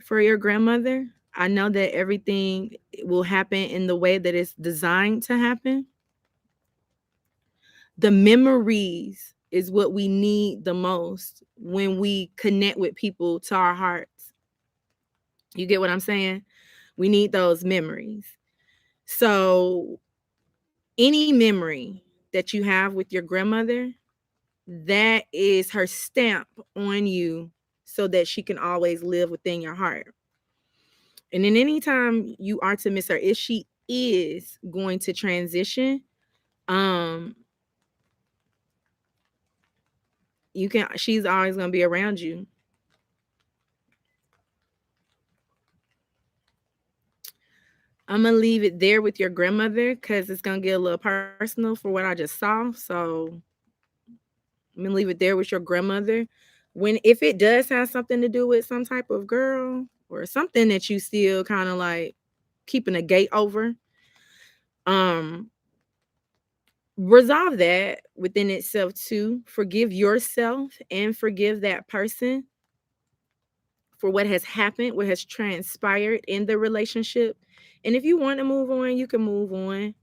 for your grandmother. I know that everything will happen in the way that it's designed to happen. The memories is what we need the most when we connect with people to our hearts. You get what I'm saying? We need those memories. So, any memory that you have with your grandmother, that is her stamp on you so that she can always live within your heart. And then anytime you are to miss her, if she is going to transition, um, she's always gonna be around you. I'm gonna leave it there with your grandmother because it's gonna get a little personal for what I just saw. So I'm gonna leave it there with your grandmother. When if it does have something to do with some type of girl or something that you still kind of like keeping a gate over, um, resolve that within itself too. Forgive yourself and forgive that person for what has happened, what has transpired in the relationship. And if you want to move on, you can move on.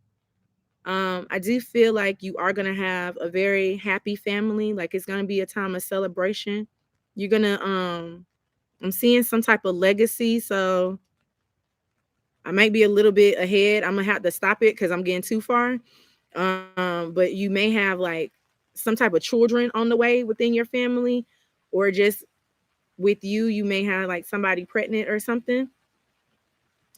I do feel like you are gonna have a very happy family. Like it's gonna be a time of celebration. You're gonna I'm seeing some type of legacy, so I might be a little bit ahead. I'm gonna have to stop it because I'm getting too far. But you may have like some type of children on the way within your family, or just with you, you may have like somebody pregnant or something.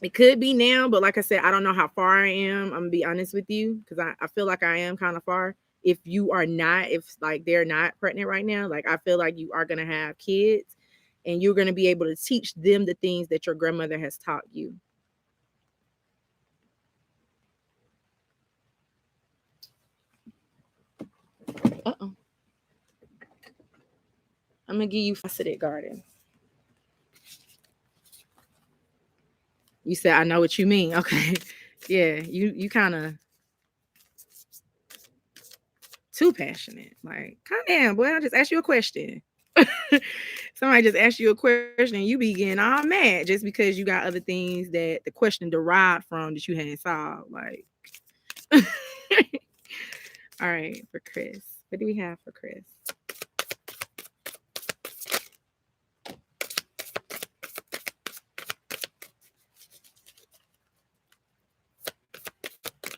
It could be now, but like I said, I don't know how far I am. I'm gonna be honest with you because I feel like I am kind of far. If you are not, if like they're not pregnant right now, like I feel like you are gonna have kids and you're gonna be able to teach them the things that your grandmother has taught you. Uh-oh. I'm gonna give you faceted garden. You said I know what you mean. Okay. Yeah, you kind of too passionate. Like, calm down, boy. I just asked you a question. Somebody just asked you a question, and you be getting all mad just because you got other things that the question derived from that you hadn't solved. Like, all right, for Chris. What do we have for Chris?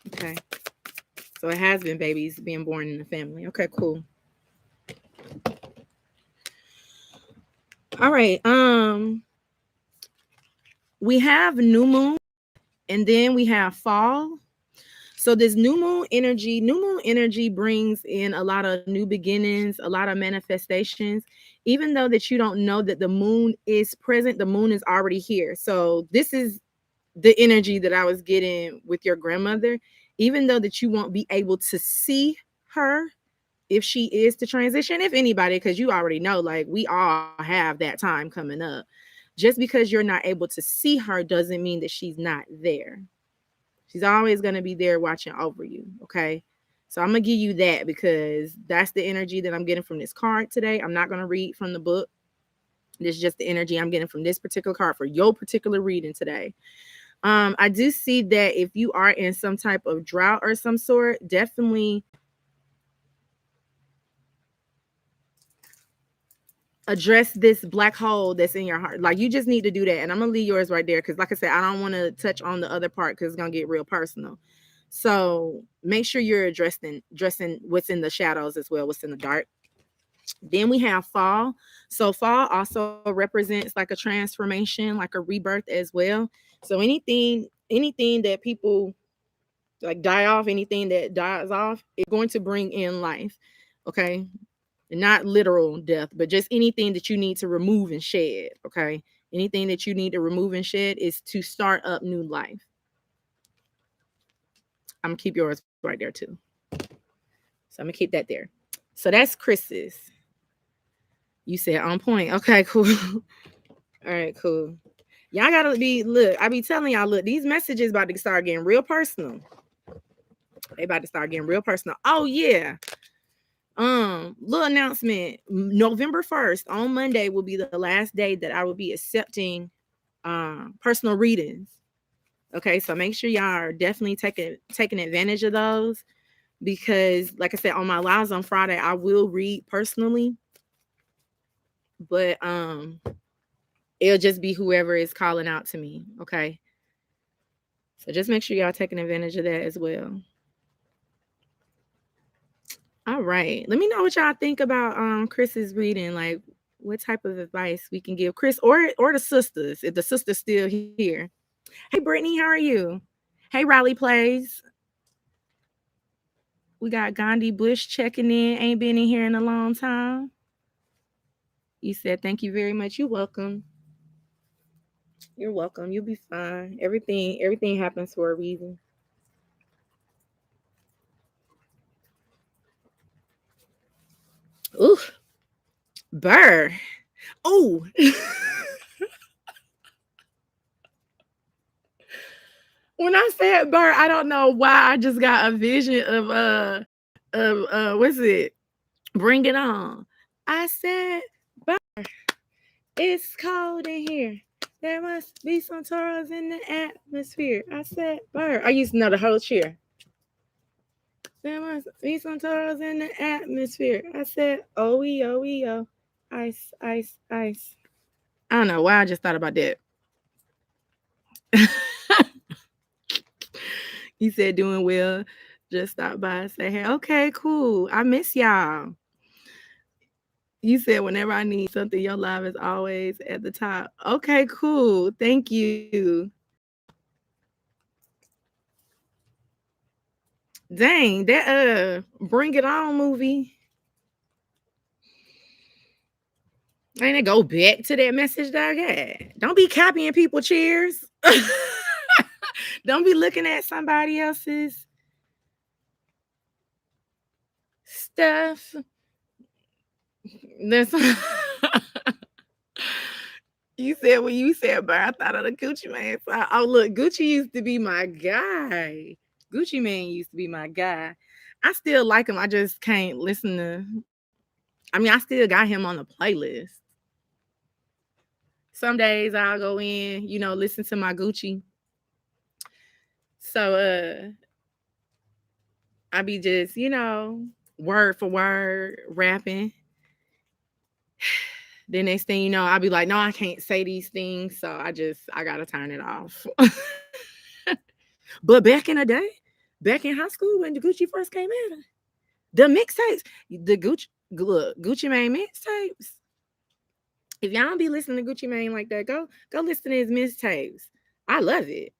Okay. So it has been babies being born in the family. Okay, cool. All right. We have new moon and then we have fall. So this new moon energy brings in a lot of new beginnings, a lot of manifestations. Even though that you don't know that the moon is present, the moon is already here. So this is the energy that I was getting with your grandmother. Even though that you won't be able to see her if she is to transition, if anybody, because you already know, like we all have that time coming up. Just because you're not able to see her doesn't mean that she's not there. She's always going to be there watching over you. Okay. So I'm going to give you that because that's the energy that I'm getting from this card today. I'm not going to read from the book. This is just the energy I'm getting from this particular card for your particular reading today. I do see that if you are in some type of drought or some sort, definitely address this black hole that's in your heart. Like you just need to do that. And I'm gonna leave yours right there because, like I said, I don't want to touch on the other part because it's gonna get real personal. So make sure you're addressing what's in the shadows as well, what's in the dark. Then we have fall. So fall also represents like a transformation, like a rebirth as well. So anything that people like die off, anything that dies off, it's going to bring in life. Okay. Not literal death, but just anything that you need to remove and shed. Okay. Anything that you need to remove and shed is to start up new life. I'm gonna keep yours right there too. So I'm gonna keep that there. So that's Chris's. You said on point. Okay, cool. All right, cool. Y'all gotta be look. I be telling y'all, look, these messages about to start getting real personal. They about to start getting real personal. Oh yeah. little announcement. November 1st, on Monday, will be the last day that I will be accepting personal readings. Okay, so make sure y'all are definitely taking advantage of those, because like I said, on my lives on Friday, I will read personally, but it'll just be whoever is calling out to me. Okay, so just make sure y'all taking advantage of that as well. All right, let me know what y'all think about Chris's reading. Like, what type of advice we can give Chris, or the sisters, if the sister's still here. Hey Brittany, how are you? Hey Riley Plays. We got Gandhi Bush checking in. Ain't been in here in a long time. You said thank you very much. You're welcome. You're welcome. You'll be fine. Everything happens for a reason. Ooh, burr. Oh. When I said burr, I don't know why I just got a vision of what's it? Bring it on. I said burr. It's cold in here. There must be some Taurus in the atmosphere. I said burr. I used to know the whole cheer. There must be some Taurus in the atmosphere. I said, oh. Ice, ice, ice. I don't know why I just thought about that. You said doing well. Just stop by and say, hey, okay, cool. I miss y'all. You said whenever I need something, your live is always at the top. Okay, cool. Thank you. Dang, that Bring It On movie. Ain't it go back to that message that I got? Don't be copying people cheers. Don't be looking at somebody else's stuff. That's you said when you said but I thought of the Gucci man. So, oh look, Gucci used to be my guy. Gucci man used to be my guy. I still like him. I just can't listen to. I mean, I still got him on the playlist. Some days I'll go in, listen to my Gucci. So I be just, word for word rapping. The next thing you know, I'll be like, no, I can't say these things. So I gotta turn it off. But back in the day, back in high school when the Gucci first came in, the mixtapes, the Gucci Mane mixtapes. If y'all don't be listening to Gucci Mane like that, go listen to his mixtapes. I love it.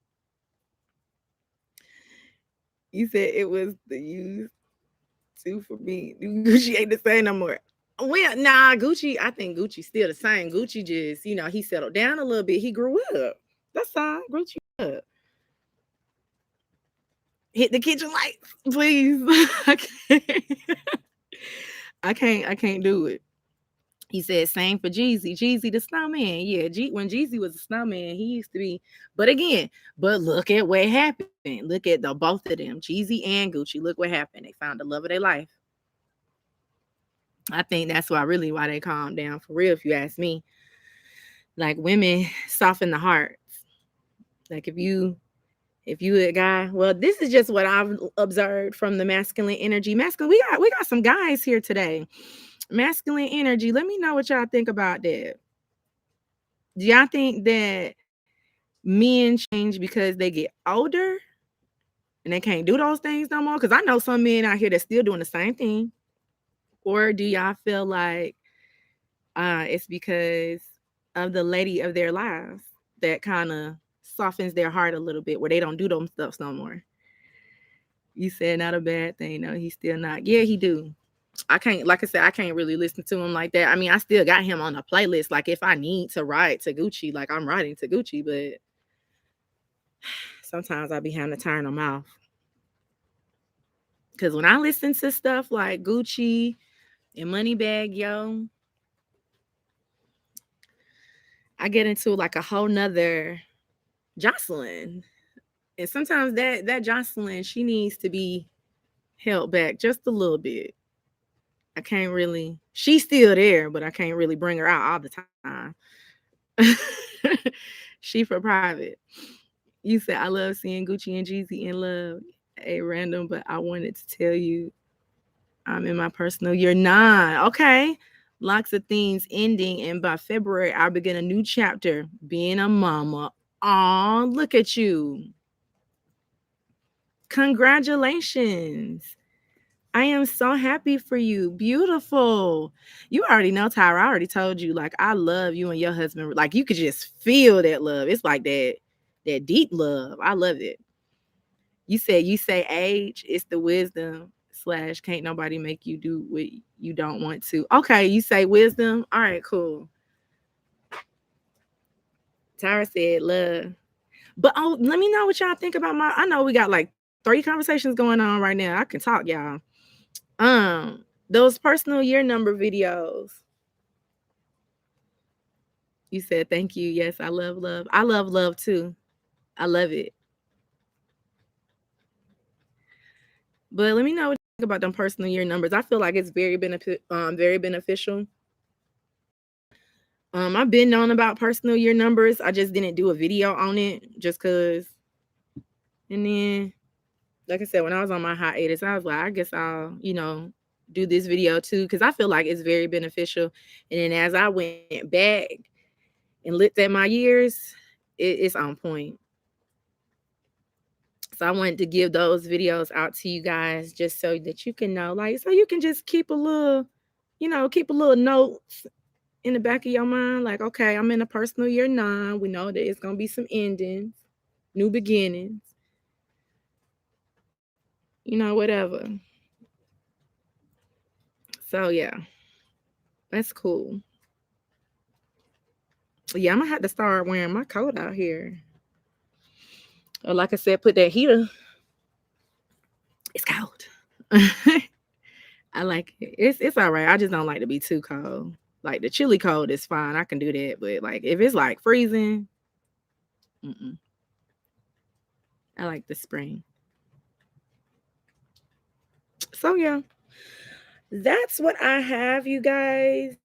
You said it was the used to for me. Gucci ain't the same no more. Well, nah, Gucci, I think Gucci's still the same. Gucci just, he settled down a little bit. He grew up. That's all. Gucci up. Hit the kitchen lights, please. I can't do it. He said same for Jeezy. Jeezy the snowman. Yeah, when Jeezy was a snowman, he used to be. But look at what happened. Look at the both of them, Jeezy and Gucci. Look what happened. They found the love of their life. I think that's why they calmed down for real, if you ask me. Like women soften the hearts. Like if you a guy, well, this is just what I've observed from the masculine energy. Masculine, we got some guys here today. Masculine energy. Let me know what y'all think about that. Do y'all think that men change because they get older and they can't do those things no more? Because I know some men out here that's still doing the same thing. Or do y'all feel like it's because of the lady of their lives that kind of softens their heart a little bit, where they don't do them stuffs no more? You said not a bad thing. No, he's still not. Yeah, he do. I can't, like I said, I can't really listen to him like that. I mean, I still got him on a playlist. Like if I need to ride to Gucci, like I'm riding to Gucci, but sometimes I be having to turn them off. Because when I listen to stuff like Gucci and Moneybag Yo, I get into like a whole nother Jocelyn. And sometimes that Jocelyn, she needs to be held back just a little bit. I can't really. She's still there, but I can't really bring her out all the time. She for private. You said I love seeing Gucci and Jeezy in love. A random, but I wanted to tell you I'm in my personal year 9. Okay. Lots of things ending, and by February, I'll begin a new chapter being a mama. Aw, look at you. Congratulations. I am so happy for you. Beautiful. You already know, Tyra. I already told you, like, I love you and your husband. Like, you could just feel that love. It's like that deep love. I love it. You say age, it's the wisdom slash can't nobody make you do what you don't want to. Okay, you say wisdom. All right, cool. Tyra said love. But oh, let me know what y'all think about my. I know we got like 3 conversations going on right now. I can talk, y'all. Those personal year number videos. You said thank you. Yes, I love love. I love love too. I love it. But let me know what you think about them personal year numbers. I feel like it's very beneficial. I've been known about personal year numbers. I just didn't do a video on it just cause. And then, like I said, when I was on my hiatus, I was like, I guess I'll, do this video too, because I feel like it's very beneficial. And then as I went back and looked at my years, it's on point. So I wanted to give those videos out to you guys just so that you can know, like, so you can just keep a little, keep a little notes in the back of your mind, like, okay, I'm in a personal year 9. We know that it's gonna be some endings, new beginnings, whatever. So yeah, that's cool. Yeah, I'm gonna have to start wearing my coat out here. Or like I said, put that heater. It's cold. I like it. It's all right. I just don't like to be too cold. Like the chilly cold is fine. I can do that. But like if it's like freezing, mm-mm. I like the spring. So yeah, that's what I have, you guys.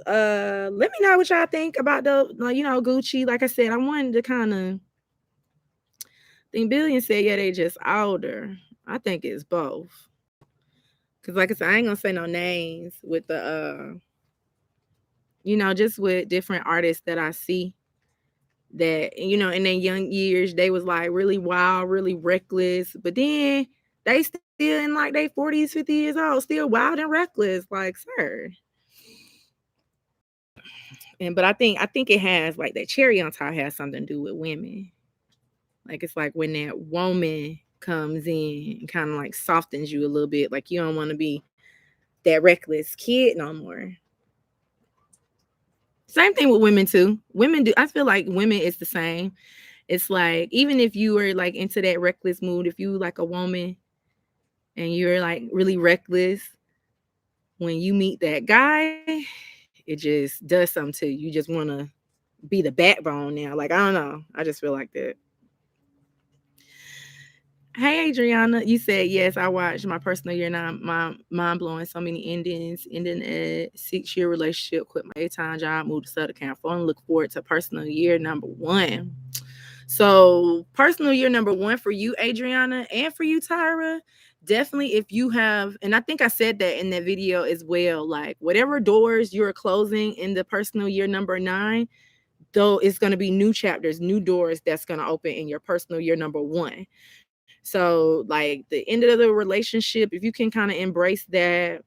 Let me know what y'all think about the Gucci. Like I said, I wanted to kind of think Billion said, yeah, they just older. I think it's both. Cause like I said, I ain't gonna say no names with the just with different artists that I see that, in their young years, they was like really wild, really reckless. But then they still in like their 40s, 50 years old, still wild and reckless. Like, sir. But I think it has like that cherry on top has something to do with women. Like it's like when that woman comes in and kind of like softens you a little bit. Like you don't want to be that reckless kid no more. Same thing with women too. Women do. I feel like women is the same. It's like even if you were like into that reckless mood, if you like a woman and you're like really reckless, when you meet that guy, it just does something to you. You just want to be the backbone now. Like I don't know. I just feel like that. Hey Adriana, you said yes. I watched my personal year 9. My mind blowing. So many endings. Ending a 6-year relationship. Quit my 8-time job. Moved to Southern California. Look forward to personal year number 1. So personal year number 1 for you, Adriana, and for you, Tyra. Definitely, if you have, and I think I said that in that video as well. Like whatever doors you're closing in the personal year number 9, though, it's going to be new chapters, new doors that's going to open in your personal year number 1. So like the end of the relationship, if you can kind of embrace that,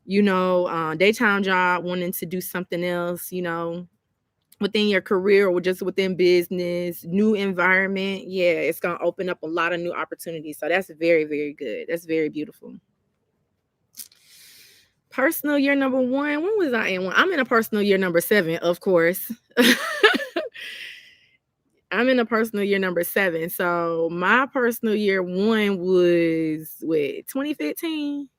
daytime job, wanting to do something else, within your career or just within business, new environment, yeah, it's going to open up a lot of new opportunities. So that's very, very good. That's very beautiful. Personal year number 1. When was I in one? I'm in a personal year number 7, of course. I'm in a personal year number 7. So my personal year 1 was 2015.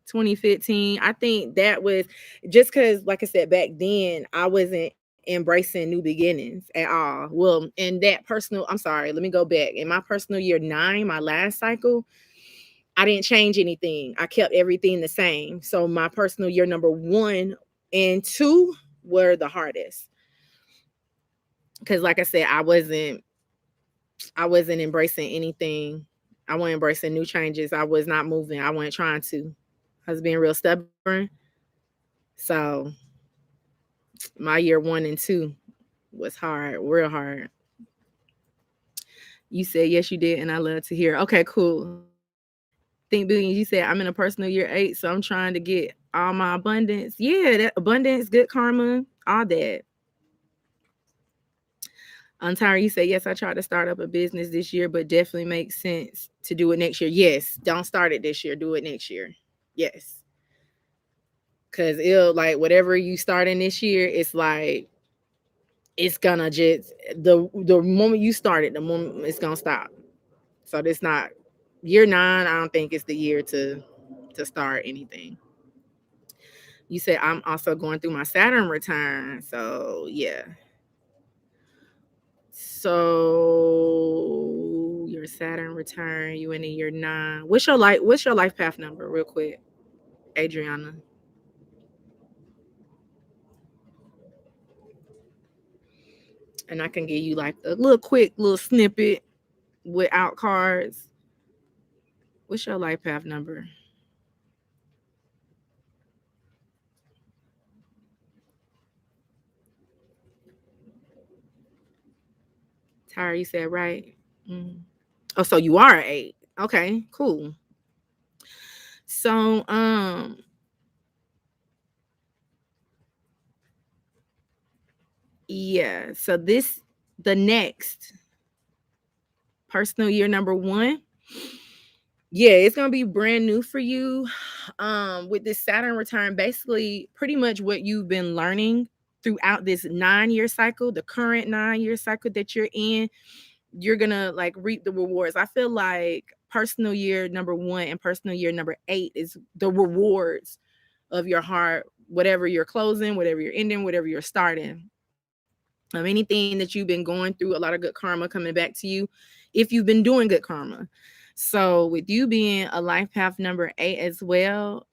2015. I think that was just because, like I said, back then I wasn't embracing new beginnings at all. Well, in that personal, I'm sorry, let me go back. In my personal year 9, my last cycle, I didn't change anything. I kept everything the same. So my personal year number 1 and 2 were the hardest. Cause like I said, I wasn't embracing anything. I wasn't embracing new changes. I was not moving. I wasn't trying to. I was being real stubborn. So my year 1 and 2 was hard, real hard. You said yes, you did, and I love to hear. Okay, cool. Think billions. You said I'm in a personal year 8, so I'm trying to get all my abundance. Yeah, that abundance, good karma, all that. Tyra, you say yes. I tried to start up a business this year, but definitely makes sense to do it next year. Yes, don't start it this year. Do it next year. Yes, because it'll like whatever you start in this year, it's like it's gonna just the moment you start it, the moment it's gonna stop. So this not year 9. I don't think it's the year to start anything. You said I'm also going through my Saturn return, so yeah. So your Saturn return, you in a year 9. What's your life path number, real quick, Adriana? And I can give you like a little quick little snippet without cards. What's your life path number? Tyra, you said right. Mhm. Oh, so you are an 8. Okay, cool. So yeah. So this the next personal year number 1. Yeah, it's gonna be brand new for you. With this Saturn return, basically pretty much what you've been learning throughout this 9-year cycle, the current 9-year cycle that you're in, you're gonna like reap the rewards. I feel like personal year number 1 and personal year number 8 is the rewards of your heart, whatever you're closing, whatever you're ending, whatever you're starting. Anything that you've been going through, a lot of good karma coming back to you if you've been doing good karma. So with you being a life path number 8 as well,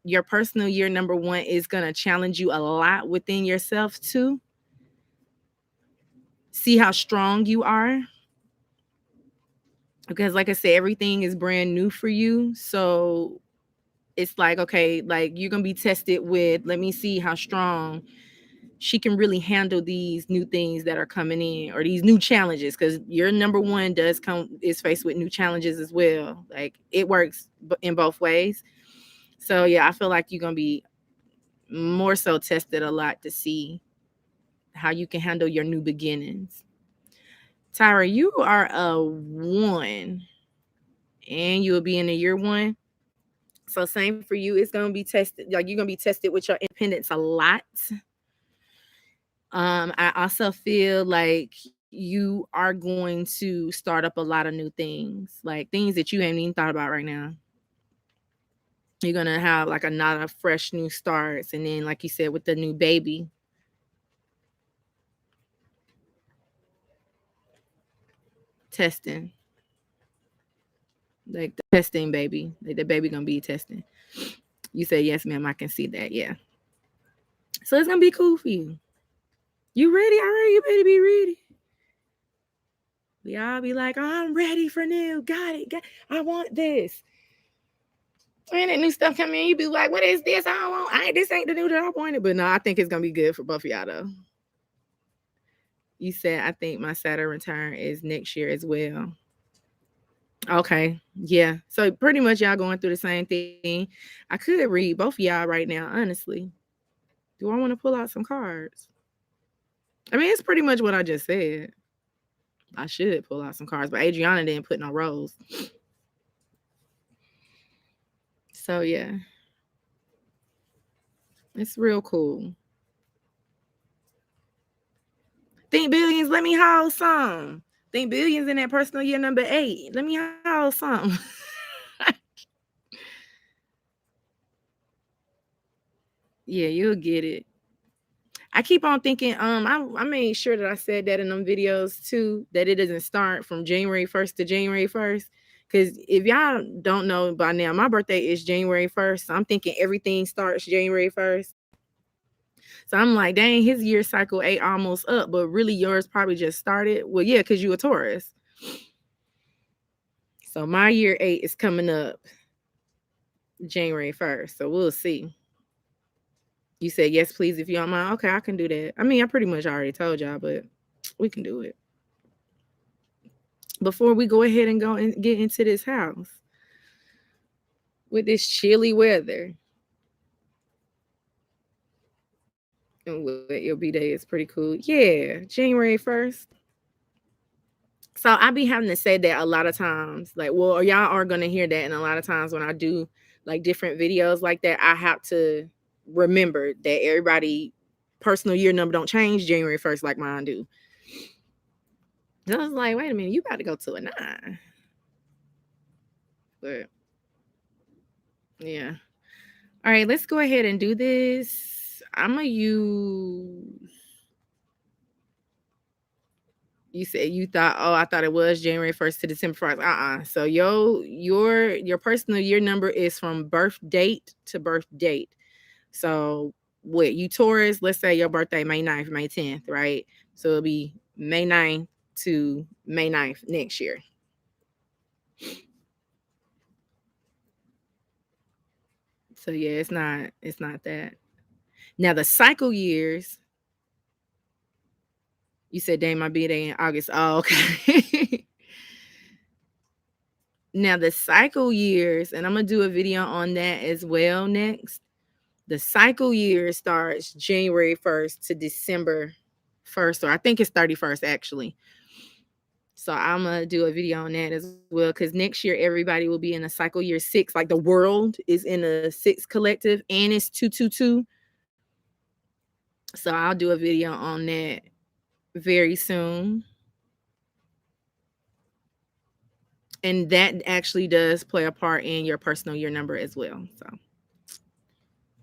your personal year number 1 is going to challenge you a lot within yourself too. See how strong you are, because like I said, everything is brand new for you. So it's like, okay, like you're going to be tested with, let me see how strong she can really handle these new things that are coming in, or these new challenges, because your number 1 is faced with new challenges as well. Like it works in both ways. So yeah, I feel like you're gonna be more so tested a lot to see how you can handle your new beginnings. Tyra, you are a 1 and you'll be in a year 1. So same for you. It's gonna be tested, like you're gonna be tested with your independence a lot. I also feel like you are going to start up a lot of new things, like things that you haven't even thought about right now. You're gonna have like a lot of fresh new starts, and then, like you said, with the new baby, testing, like the testing baby, like the baby gonna be testing. You say yes, ma'am. I can see that. Yeah. So it's gonna be cool for you. You ready? All right, you better be ready. We all be like, oh, I'm ready for new. Got it. I want this. When that new stuff come in, you be like, what is this? I don't want. This ain't the new that I wanted. But no, I think it's gonna be good for both of y'all though. You said I think my Saturn return is next year as well. Okay. Yeah. So pretty much y'all going through the same thing. I could read both of y'all right now, honestly. Do I want to pull out some cards? I mean, it's pretty much what I just said. I should pull out some cards, but Adriana didn't put no rolls. So yeah, it's real cool. Think billions, let me hold some. Think billions in that personal year number 8. Let me hold some. Yeah, you'll get it. I keep on thinking, I made sure that I said that in them videos too, that it doesn't start from January 1st to January 1st. Because if y'all don't know by now, my birthday is January 1st. So I'm thinking everything starts January 1st. So I'm like, dang, his year cycle ain't almost up, but really yours probably just started. Well, yeah, because you a Taurus. So my year 8 is coming up January 1st. So we'll see. You said yes, please, if you don't mind. Okay, I can do that. I mean, I pretty much already told y'all, but we can do it. Before we go ahead and go and get into this house with this chilly weather. And what your B day is pretty cool. Yeah, January 1st. So I be having to say that a lot of times, like, well, or y'all are gonna hear that, and a lot of times when I do like different videos like that, I have to remember that everybody personal year number don't change January 1st like mine do. And I was like, wait a minute, you about to go to a 9. But yeah. All right, let's go ahead and do this. I'm gonna use. You said you thought, oh, I thought it was January 1st to December 1st. So your personal year number is from birth date to birth date. So what you Taurus, let's say your birthday May 9th, May 10th, right? So it'll be May 9th to May 9th next year. So yeah, it's not that. Now the cycle years, you said dang, my birthday in August. Oh, okay. Now the cycle years, and I'm gonna do a video on that as well next. The cycle year starts January 1st to December 1st, or I think it's 31st actually. So I'm gonna do a video on that as well, because next year everybody will be in a cycle year 6. Like the world is in a 6 collective, and it's 222. So I'll do a video on that very soon. And that actually does play a part in your personal year number as well. So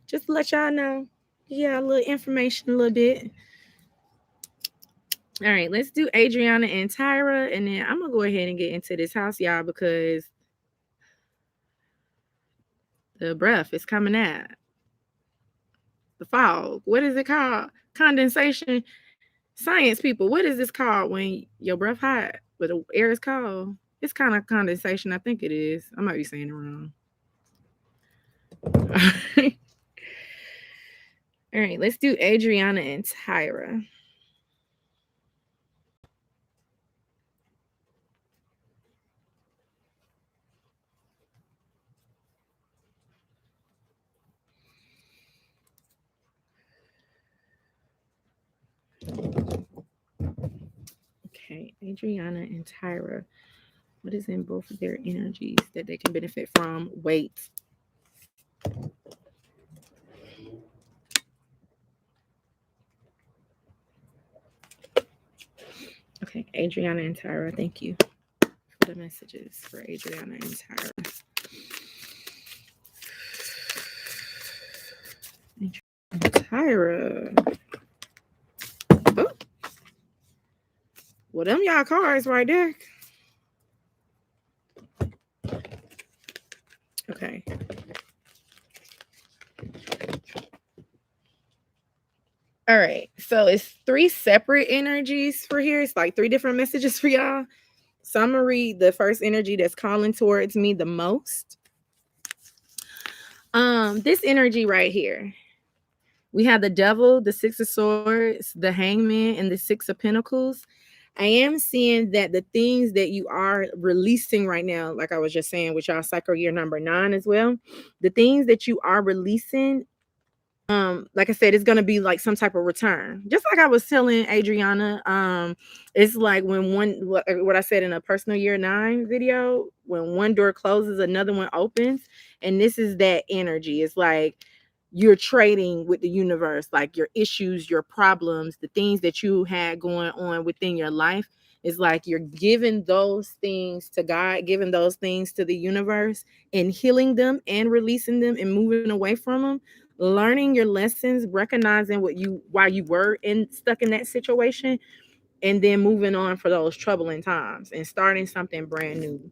just to let y'all know. Yeah, a little information, a little bit. All right, let's do Adriana and Tyra, and then I'm gonna go ahead and get into this house, y'all, because the breath is coming out. The fog. What is it called? Condensation. Science people, what is this called when your breath hot but the air is cold? It's kind of condensation. I think it is. I might be saying it wrong. All right, let's do Adriana and Tyra. Okay, Adriana and Tyra. What is in both of their energies that they can benefit from? Wait. Okay, Adriana and Tyra, thank you for the messages for Adriana and Tyra. Tyra. Oh. Well, them y'all cards right there. Okay. All right. So it's 3 separate energies for here. It's like 3 different messages for y'all. So I'm going to read the first energy that's calling towards me the most. This energy right here. We have the devil, the 6 of swords, the hangman, and the 6 of pentacles. I am seeing that the things that you are releasing right now, like I was just saying with y'all cycle year number 9 as well, the things that you are releasing, like I said, it's gonna be like some type of return. Just like I was telling Adriana, it's like when what I said in a personal year 9 video, when one door closes, another one opens, and this is that energy. It's like you're trading with the universe, like your issues, your problems, the things that you had going on within your life. It's like you're giving those things to God, giving those things to the universe, and healing them and releasing them and moving away from them, learning your lessons, recognizing why you were stuck in that situation, and then moving on for those troubling times and starting something brand new.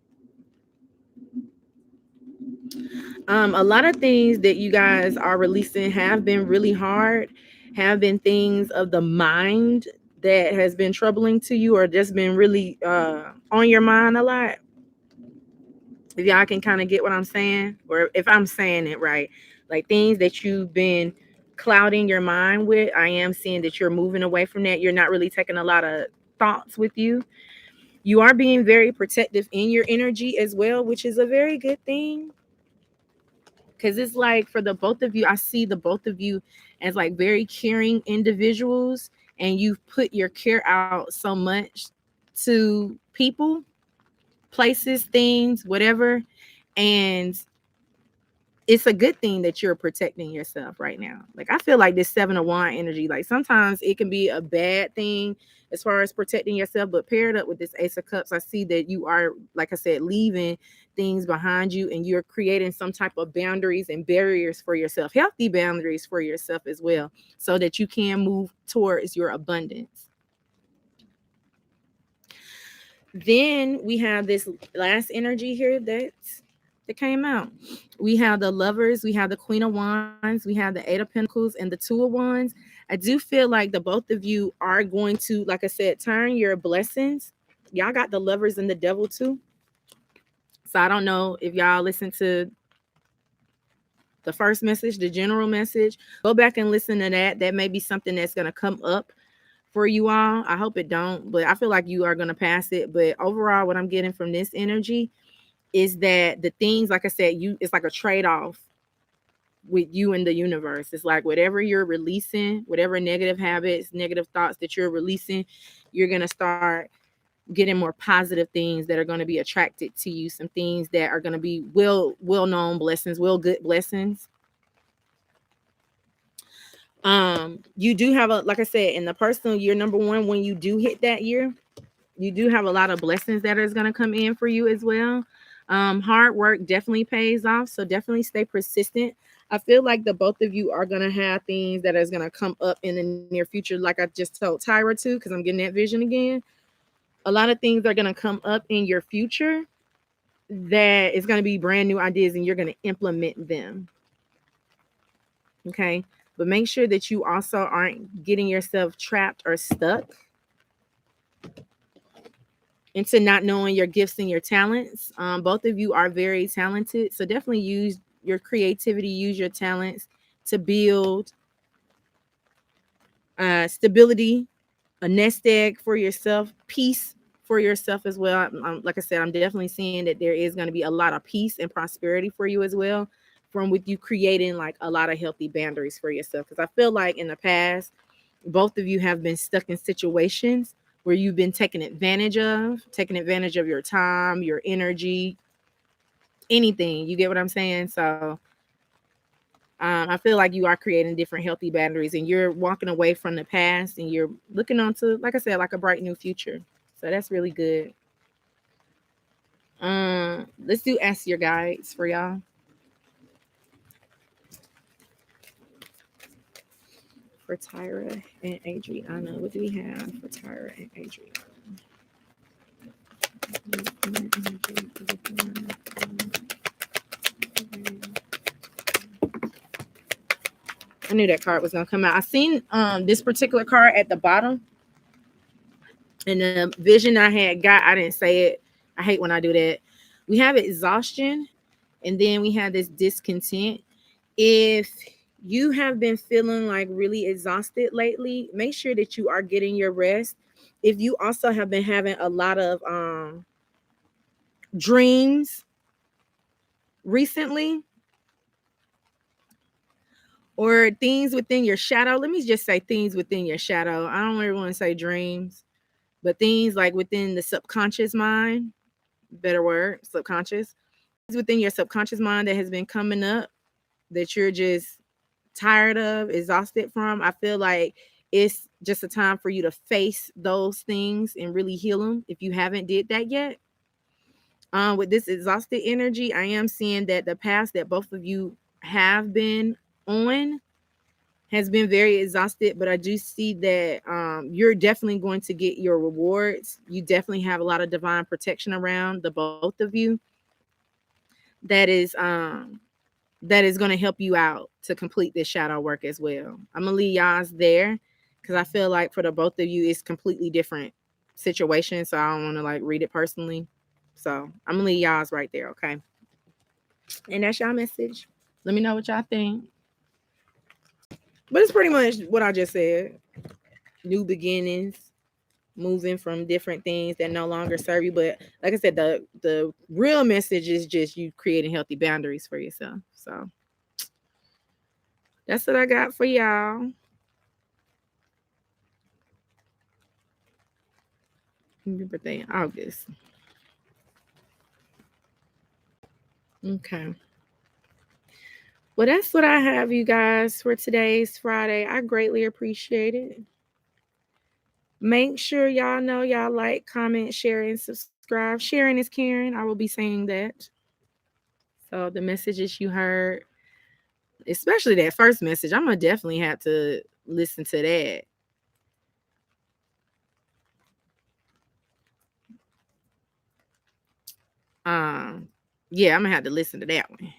A lot of things that you guys are releasing have been really hard, have been things of the mind that has been troubling to you or just been really on your mind a lot. If y'all can kind of get what I'm saying, or if I'm saying it right, like things that you've been clouding your mind with, I am seeing that you're moving away from that. You're not really taking a lot of thoughts with you. You are being very protective in your energy as well, which is a very good thing. Because it's like for the both of you, I see the both of you as like very caring individuals, and you've put your care out so much to people, places, things, whatever. And it's a good thing that you're protecting yourself right now. Like I feel like this seven of wine energy, like sometimes it can be a bad thing as far as protecting yourself, but paired up with this ace of cups, I see that you are, like I said, leaving things behind you and you're creating some type of boundaries and barriers for yourself, healthy boundaries for yourself as well, so that you can move towards your abundance. Then we have this last energy here that came out. We have the lovers, we have the queen of wands, we have the eight of pentacles, and the two of wands. I do feel like the both of you are going to, like I said, turn your blessings. Y'all got the lovers and the devil too. So I don't know if y'all listen to the first message, the general message. Go back and listen to that. That may be something that's going to come up for you all. I hope it don't, but I feel like you are going to pass it. But overall, what I'm getting from this energy is that the things, like I said, it's like a trade-off with you and the universe. It's like whatever you're releasing, whatever negative habits, negative thoughts that you're releasing, you're going to start getting more positive things that are going to be attracted to you, some things that are going to be well-known blessings, good blessings. You do have a, like I said, in the personal year number one, when you do hit that year, you do have a lot of blessings that is going to come in for you as well. Hard work definitely pays off, so definitely stay persistent. I feel like the both of you are going to have things that is going to come up in the near future, like I just told Tyra too, because I'm getting that vision again. A lot of things are going to come up in your future that is going to be brand new ideas, and you're going to implement them. Okay, but make sure that you also aren't getting yourself trapped or stuck into not knowing your gifts and your talents. Both of you are very talented, so definitely use your creativity, use your talents to build stability, a nest egg for yourself, peace for yourself as well. Like I said, I'm definitely seeing that there is going to be a lot of peace and prosperity for you as well, from with you creating like a lot of healthy boundaries for yourself. Because I feel like in the past, both of you have been stuck in situations where you've been taking advantage of your time, your energy, anything. You get what I'm saying? So I feel like you are creating different healthy boundaries, and you're walking away from the past and you're looking onto, like I said, like a bright new future. So that's really good. Let's do ask your guides for y'all. For Tyra and Adriana. What do we have for Tyra and Adriana? I knew that card was gonna come out. I seen this particular card at the bottom, and the vision I had got, I didn't say it. I hate when I do that. We have exhaustion, and then we have this discontent. If you have been feeling like really exhausted lately, make sure that you are getting your rest. If you also have been having a lot of dreams recently, or things within your shadow, let me just say things within your shadow. I don't really want to say dreams, but things like within the subconscious mind, better word, subconscious, within your subconscious mind that has been coming up that you're just tired of, exhausted from. I feel like it's just a time for you to face those things and really heal them if you haven't did that yet. With this exhausted energy, I am seeing that the path that both of you have been on has been very exhausted, but I do see that you're definitely going to get your rewards. You definitely have a lot of divine protection around the both of you. that is going to help you out to complete this shadow work as well. I'm gonna leave y'all's there because I feel like for the both of you it's completely different situations, so I don't want to like read it personally. So I'm gonna leave y'all's right there, okay? And that's y'all message. Let me know what y'all think. But it's pretty much what I just said. New beginnings, moving from different things that no longer serve you. But like I said, the real message is just you creating healthy boundaries for yourself. So that's what I got for y'all. Your birthday in August. Okay. Well, that's what I have, you guys, for today's Friday. I greatly appreciate it. Make sure y'all know y'all like, comment, share, and subscribe. Sharing is caring. I will be saying that. So the messages you heard, especially that first message, I'm gonna definitely have to listen to that. Um, yeah, I'm gonna have to listen to that one.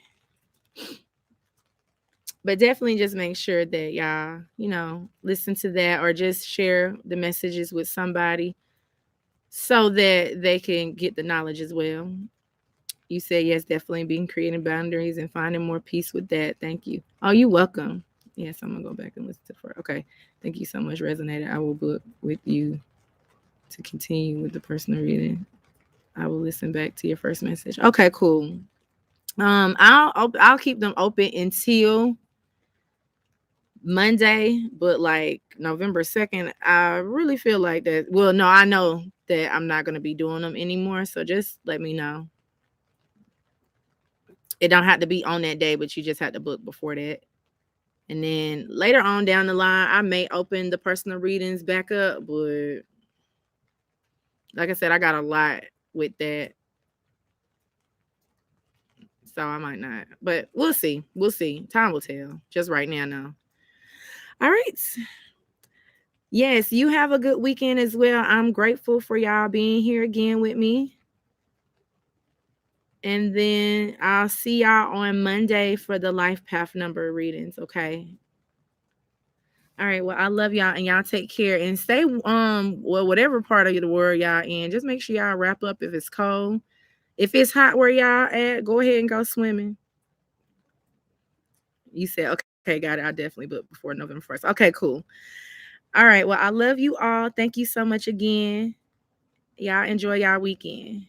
But definitely just make sure that y'all, listen to that or just share the messages with somebody so that they can get the knowledge as well. You said yes, definitely being creating boundaries and finding more peace with that. Thank you. Oh, you're welcome. Yes, I'm gonna go back and listen to for. Okay, thank you so much, Resonator. I will book with you to continue with the personal reading. I will listen back to your first message. Okay, cool. I'll keep them open until Monday, but like November 2nd, I really feel like that. Well, no, I know that I'm not gonna be doing them anymore. So just let me know. It don't have to be on that day, but you just have to book before that. And then later on down the line, I may open the personal readings back up, but like I said, I got a lot with that. So I might not. But we'll see. We'll see. Time will tell. Just right now, no. All right. Yes, you have a good weekend as well. I'm grateful for y'all being here again with me. And then I'll see y'all on Monday for the life path number readings, okay? All right, well, I love y'all and y'all take care and stay whatever part of the world y'all in. Just make sure y'all wrap up if it's cold. If it's hot where y'all at, go ahead and go swimming. You said, okay, got it. I definitely booked before November 1st. Okay, cool. All right, well, I love you all. Thank you so much again. Y'all enjoy y'all weekend.